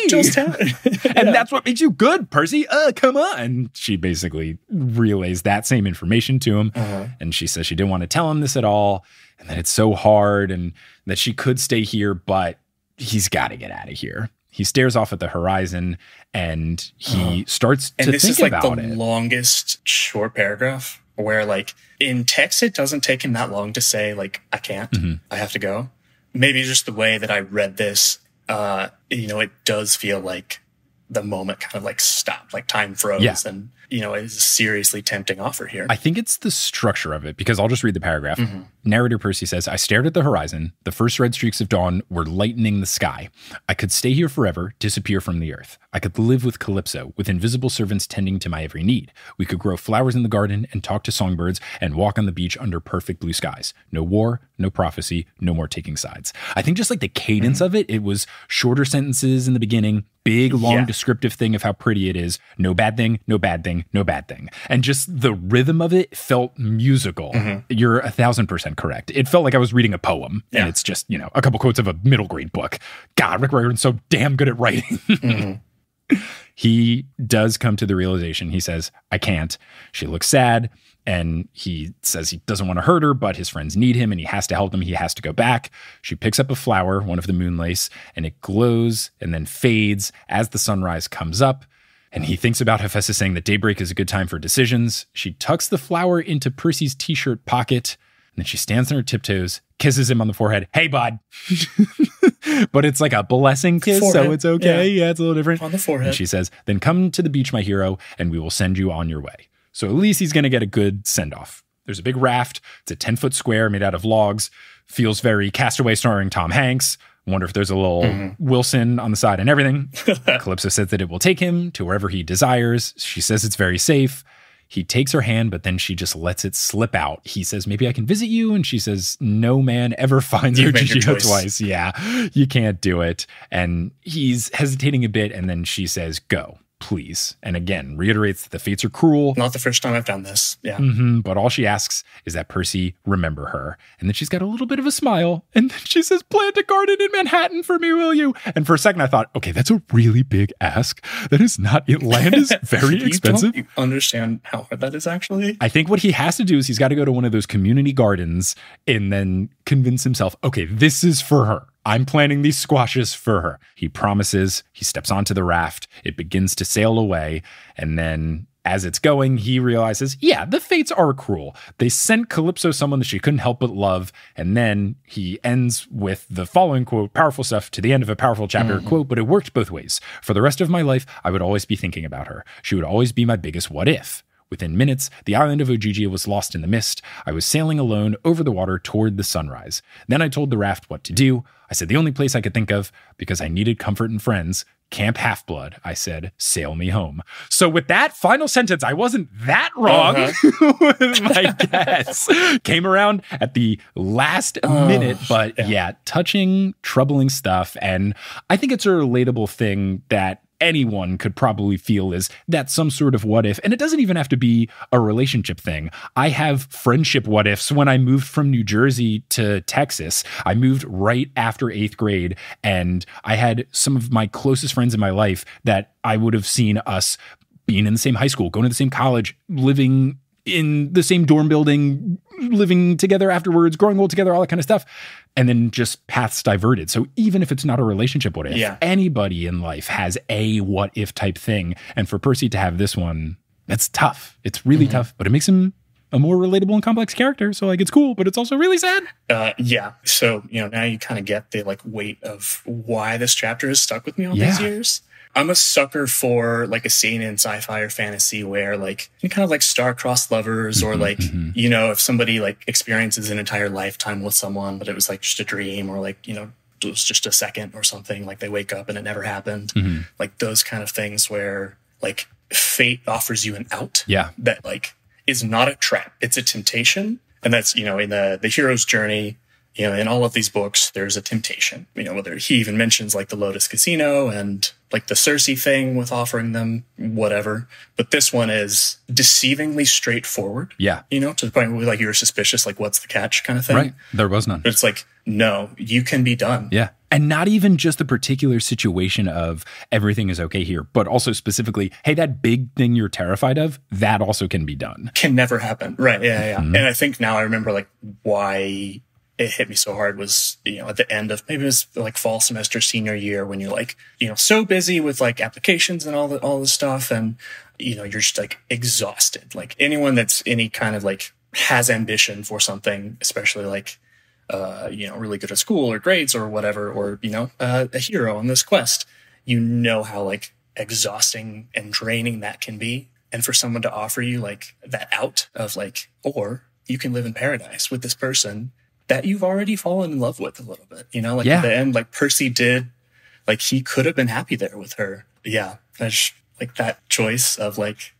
Just Harry. And that's what makes you good, Percy. Come on. And she basically relays that same information to him. Uh-huh. And she says she didn't want to tell him this at all. And that it's so hard and that she could stay here, but he's got to get out of here. He stares off at the horizon and he starts to think about it. And this is like the longest short paragraph where like in text, it doesn't take him that long to say like, I can't, I have to go. Maybe just the way that I read this, it does feel like the moment kind of like stopped, like time froze and, it's a seriously tempting offer here. I think it's the structure of it because I'll just read the paragraph. Narrator Percy says, I stared at the horizon. The first red streaks of dawn were lightening the sky. I could stay here forever, disappear from the earth. I could live with Calypso, with invisible servants tending to my every need. We could grow flowers in the garden and talk to songbirds and walk on the beach under perfect blue skies. No war, no prophecy, no more taking sides. I think just like the cadence of it was shorter sentences in the beginning, big, long descriptive thing of how pretty it is. No bad thing, no bad thing, no bad thing. And just the rhythm of it felt musical. You're 1,000% correct. It felt like I was reading a poem and it's just, a couple quotes of a middle grade book. God, Rick Riordan's so damn good at writing. He does come to the realization. He says, I can't. She looks sad. And he says he doesn't want to hurt her, but his friends need him and he has to help them. He has to go back. She picks up a flower, one of the moonlace, and it glows and then fades as the sunrise comes up. And he thinks about Hephaestus saying that daybreak is a good time for decisions. She tucks the flower into Percy's t-shirt pocket. And then she stands on her tiptoes, kisses him on the forehead. Hey, bud. But it's like a blessing kiss, so it's okay. Yeah, it's a little different. On the forehead. And she says, then come to the beach, my hero, and we will send you on your way. So at least he's going to get a good send-off. There's a big raft. It's a 10-foot square made out of logs. Feels very Castaway starring Tom Hanks. Wonder if there's a little Wilson on the side and everything. Calypso says that it will take him to wherever he desires. She says it's very safe. He takes her hand, but then she just lets it slip out. He says, maybe I can visit you. And she says, no man ever finds you twice. Yeah, you can't do it. And he's hesitating a bit. And then she says, go, please. And again, reiterates that the fates are cruel. Not the first time I've done this. Yeah. But all she asks is that Percy remember her. And then she's got a little bit of a smile. And then she says, plant a garden in Manhattan for me, will you? And for a second I thought, okay, that's a really big ask. That is not, land is very expensive. You understand how hard that is actually? I think what he has to do is he's got to go to one of those community gardens and then convince himself, okay, this is for her. I'm planting these squashes for her. He promises. He steps onto the raft. It begins to sail away. And then as it's going, he realizes, yeah, the fates are cruel. They sent Calypso someone that she couldn't help but love. And then he ends with the following quote, powerful stuff to the end of a powerful chapter, quote, but it worked both ways. For the rest of my life, I would always be thinking about her. She would always be my biggest what if. Within minutes, the island of Ogygia was lost in the mist. I was sailing alone over the water toward the sunrise. Then I told the raft what to do. I said the only place I could think of, because I needed comfort and friends, Camp Half-Blood. I said, sail me home. So with that final sentence, I wasn't that wrong with my guess. Came around at the last minute, but yeah, touching, troubling stuff. And I think it's a relatable thing that anyone could probably feel is that some sort of what if. And it doesn't even have to be a relationship thing. I have friendship what ifs. When I moved from New Jersey to Texas, I moved right after 8th grade, and I had some of my closest friends in my life that I would have seen us being in the same high school, going to the same college, living in the same dorm building, living together afterwards, growing old together, all that kind of stuff. And then just paths diverted. So even if it's not a relationship what if, anybody in life has a what if type thing. And for Percy to have this one, that's tough. It's really tough, but it makes him a more relatable and complex character. So like, it's cool, but it's also really sad. So, now you kind of get the like weight of why this chapter has stuck with me all these years. I'm a sucker for like a scene in sci-fi or fantasy where like you kind of like star-crossed lovers or like, if somebody like experiences an entire lifetime with someone, but it was like just a dream or like, it was just a second or something, like they wake up and it never happened. Like those kind of things where like fate offers you an out that like is not a trap. It's a temptation. And that's, in the hero's journey, in all of these books, there's a temptation, whether he even mentions like the Lotus Casino and like the Cersei thing with offering them whatever. But this one is deceivingly straightforward. To the point where like you're suspicious, like what's the catch kind of thing. Right. There was none. But it's like, no, you can be done. Yeah. And not even just the particular situation of everything is okay here, but also specifically, hey, that big thing you're terrified of, that also can be done. Can never happen. Right. Yeah. And I think now I remember like why it hit me so hard was, at the end of maybe it was like fall semester, senior year, when you're like, so busy with like applications and all this stuff. And, you're just like exhausted. Like anyone that's any kind of like has ambition for something, especially like, really good at school or grades or whatever, or, a hero on this quest, how like exhausting and draining that can be. And for someone to offer you like that out of like, or you can live in paradise with this person that you've already fallen in love with a little bit, at the end, like Percy did, like he could have been happy there with her. Yeah. That's like that choice of like,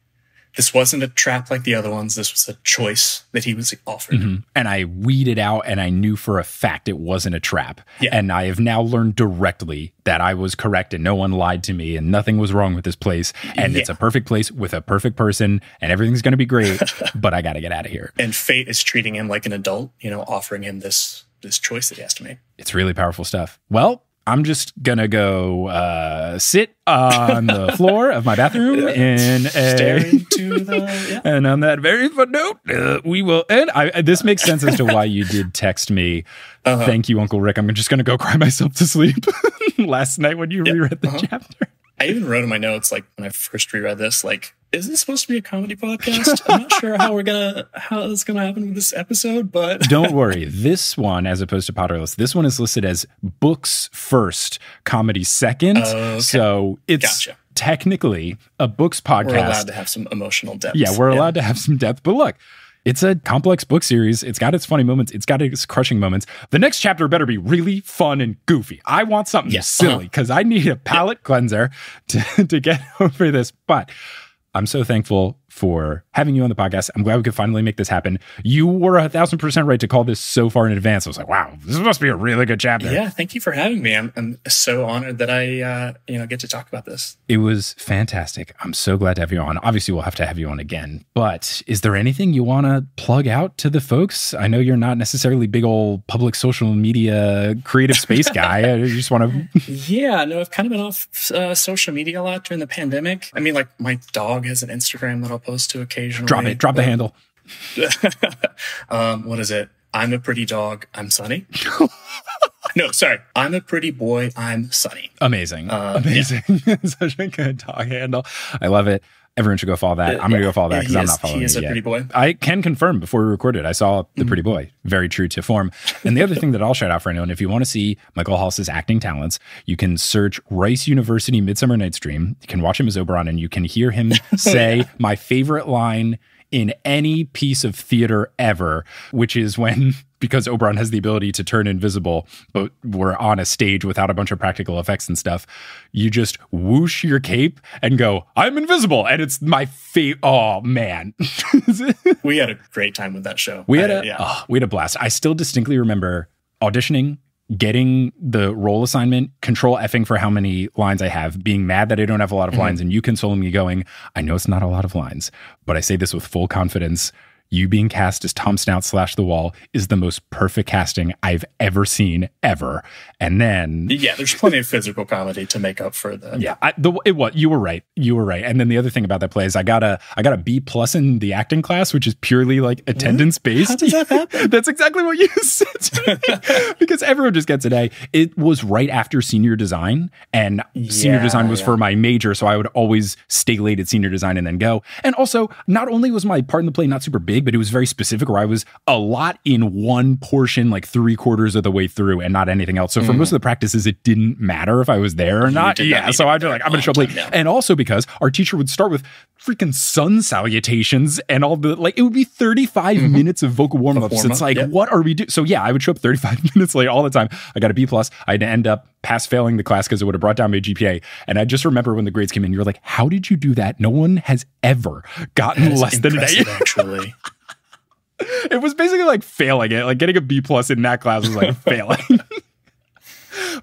this wasn't a trap like the other ones. This was a choice that he was offered. And I weeded out and I knew for a fact it wasn't a trap. And I have now learned directly that I was correct and no one lied to me and nothing was wrong with this place. And it's a perfect place with a perfect person and everything's going to be great, but I got to get out of here. And fate is treating him like an adult, offering him this choice that he has to make. It's really powerful stuff. Well, I'm just going to go sit on the floor of my bathroom staring to the... And on that very fun note, we will end. This makes sense as to why you did text me. Thank you, Uncle Rick. I'm just going to go cry myself to sleep last night when you reread the chapter. I even wrote in my notes, like when I first reread this, like, is this supposed to be a comedy podcast? I'm not sure how it's gonna happen with this episode, but don't worry. This one, as opposed to Potterless, this one is listed as books first, comedy second. Okay. So it's technically a books podcast. We're allowed to have some emotional depth. Yeah, we're allowed to have some depth. But look, it's a complex book series. It's got its funny moments. It's got its crushing moments. The next chapter better be really fun and goofy. I want something silly because I need a palate cleanser to get over this. But I'm so thankful for having you on the podcast. I'm glad we could finally make this happen. You were 1,000% right to call this so far in advance. I was like, wow, this must be a really good chapter. Yeah, thank you for having me. I'm so honored that I get to talk about this. It was fantastic. I'm so glad to have you on. Obviously, we'll have to have you on again. But is there anything you want to plug out to the folks? I know you're not necessarily big old public social media creative space guy. I just want to... Yeah, no, I've kind of been off social media a lot during the pandemic. I mean, like my dog has an Instagram that I'll post to occasionally. Drop the handle. What is it? I'm a pretty dog. I'm Sunny. No, sorry. I'm a pretty boy. I'm Sunny. Amazing. Amazing. Yeah. Such a good dog handle. I love it. Everyone should go follow that. I'm going to go follow that because I'm not following it yet. He is a pretty boy. I can confirm before we recorded, I saw the pretty boy. Very true to form. And the other thing that I'll shout out for anyone, if you want to see Michael Hollis's acting talents, you can search Rice University Midsummer Night's Dream. You can watch him as Oberon and you can hear him say my favorite line in any piece of theater ever, which is when, because Oberon has the ability to turn invisible, but we're on a stage without a bunch of practical effects and stuff, you just whoosh your cape and go, I'm invisible. And it's my favorite. Oh, man. We had a great time with that show. We had a blast. I still distinctly remember auditioning, getting the role assignment, control effing for how many lines I have, being mad that I don't have a lot of lines, and you consoling me going, I know it's not a lot of lines, but I say this with full confidence. You being cast as Tom Snout / The Wall is the most perfect casting I've ever seen, ever. And then... Yeah, there's plenty of physical comedy to make up for that. Yeah, you were right. You were right. And then the other thing about that play is I got a B+ in the acting class, which is purely like attendance-based. How does that happen? That's exactly what you said to me. Because everyone just gets an A. It was right after senior design, and senior design was for my major, so I would always stay late at senior design and then go. And also, not only was my part in the play not super big, but it was very specific, where I was a lot in one portion, like 3/4 of the way through, and not anything else. So for most of the practices, it didn't matter if I was there or not. Yeah, so I'm like, I'm going to show up late. Yeah. And also because our teacher would start with freaking sun salutations and all the, like, it would be 35 minutes of vocal warm-ups. It's like, what are we doing? So yeah, I would show up 35 minutes late all the time. I got a B+. I had to end up pass-failing the class because it would have brought down my GPA. And I just remember when the grades came in, you're like, how did you do that? No one has ever gotten less than an A. Actually. It was basically like failing it. Like getting a B+ in that class was like failing.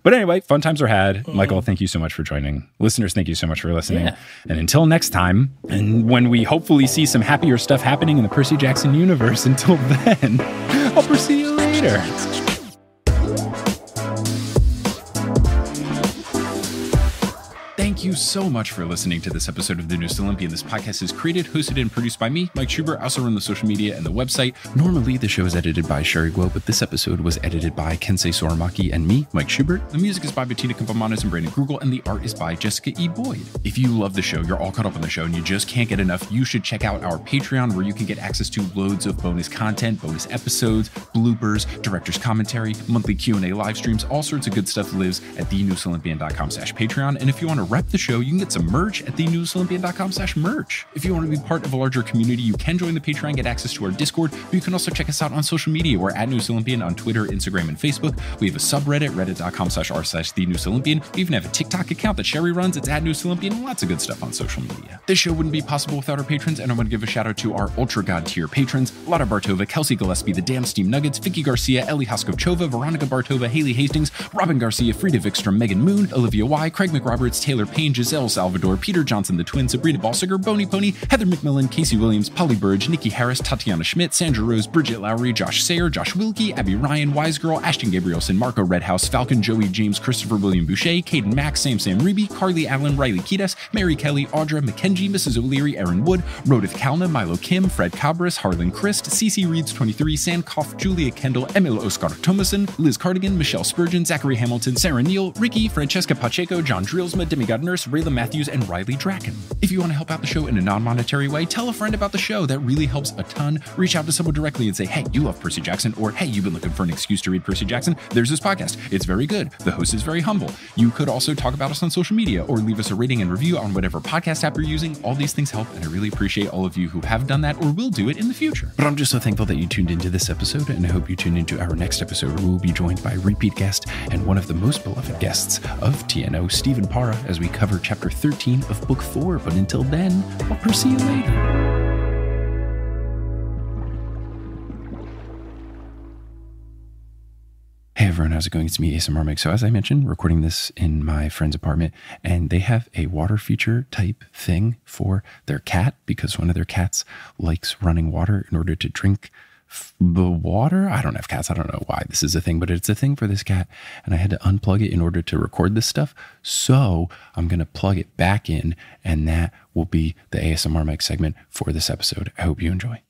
But anyway, fun times are had. Michael, thank you so much for joining. Listeners, thank you so much for listening. Yeah. And until next time, and when we hopefully see some happier stuff happening in the Percy Jackson universe, until then, I'll see you later. Thank you so much for listening to this episode of The Newest Olympian. This podcast is created, hosted, and produced by me, Mike Schubert. I also run the social media and the website. Normally, the show is edited by Sherry Guo, but this episode was edited by Kensei Soramaki and me, Mike Schubert. The music is by Bettina Campomanes and Brandon Grugel, and the art is by Jessica E. Boyd. If you love the show, you're all caught up on the show, and you just can't get enough, you should check out our Patreon, where you can get access to loads of bonus content, bonus episodes, bloopers, director's commentary, monthly Q&A live streams, all sorts of good stuff lives at thenewsolympian.com/Patreon. And if you want to rep the show, you can get some merch at thenewsolympian.com/merch. If you want to be part of a larger community, you can join the Patreon, get access to our Discord, but you can also check us out on social media. We're at Newest Olympian on Twitter, Instagram, and Facebook. We have a subreddit, reddit.com/r/thenewsolympian. We even have a TikTok account that Sherry runs. It's at Newest Olympian, and lots of good stuff on social media. This show wouldn't be possible without our patrons, and I want to give a shout out to our Ultra God tier patrons: Lotta Bartova, Kelsey Gillespie, The Damn Steam Nuggets, Vicky Garcia, Ellie Hoskovchova, Veronica Bartova, Haley Hastings, Robin Garcia, Frida Vikstrom, Megan Moon, Olivia Y, Craig McRoberts, Taylor Payne, Giselle Salvador, Peter Johnson the Twin, Sabrina Balsiger, Boney Pony, Heather McMillan, Casey Williams, Polly Burge, Nikki Harris, Tatiana Schmidt, Sandra Rose, Bridget Lowry, Josh Sayer, Josh Wilkie, Abby Ryan, Wise Girl, Ashton Gabrielson, Marco Redhouse, Falcon, Joey James, Christopher William Boucher, Caden Mack, Sam Reeby, Carly Allen, Riley Kiedis, Mary Kelly, Audra, Mackenzie, Mrs. O'Leary, Aaron Wood, Rodith Kalna, Milo Kim, Fred Cabras, Harlan Christ, CC Reeds 23, Sandkoff, Julia Kendall, Emil Oscar Thomason, Liz Cardigan, Michelle Spurgeon, Zachary Hamilton, Sarah Neal, Ricky, Francesca Pacheco, John Drillsma, Demigod Nurse, Rayla Matthews, and Riley Draken. If you want to help out the show in a non-monetary way, tell a friend about the show. That really helps a ton. Reach out to someone directly and say, hey, you love Percy Jackson, or hey, you've been looking for an excuse to read Percy Jackson. There's this podcast. It's very good. The host is very humble. You could also talk about us on social media or leave us a rating and review on whatever podcast app you're using. All these things help, and I really appreciate all of you who have done that or will do it in the future. But I'm just so thankful that you tuned into this episode, and I hope you tune into our next episode, where we'll be joined by repeat guest and one of the most beloved guests of TNO, Stephen Parra, as we cover chapter 13 of book 4. But until then, I'll see you later. Hey everyone, how's it going? It's me, ASMR Mike. So as I mentioned, recording this in my friend's apartment, and they have a water feature type thing for their cat, because one of their cats likes running water in order to drink the water. I don't have cats. I don't know why this is a thing, but it's a thing for this cat. And I had to unplug it in order to record this stuff. So I'm going to plug it back in, and that will be the ASMR Mike segment for this episode. I hope you enjoy.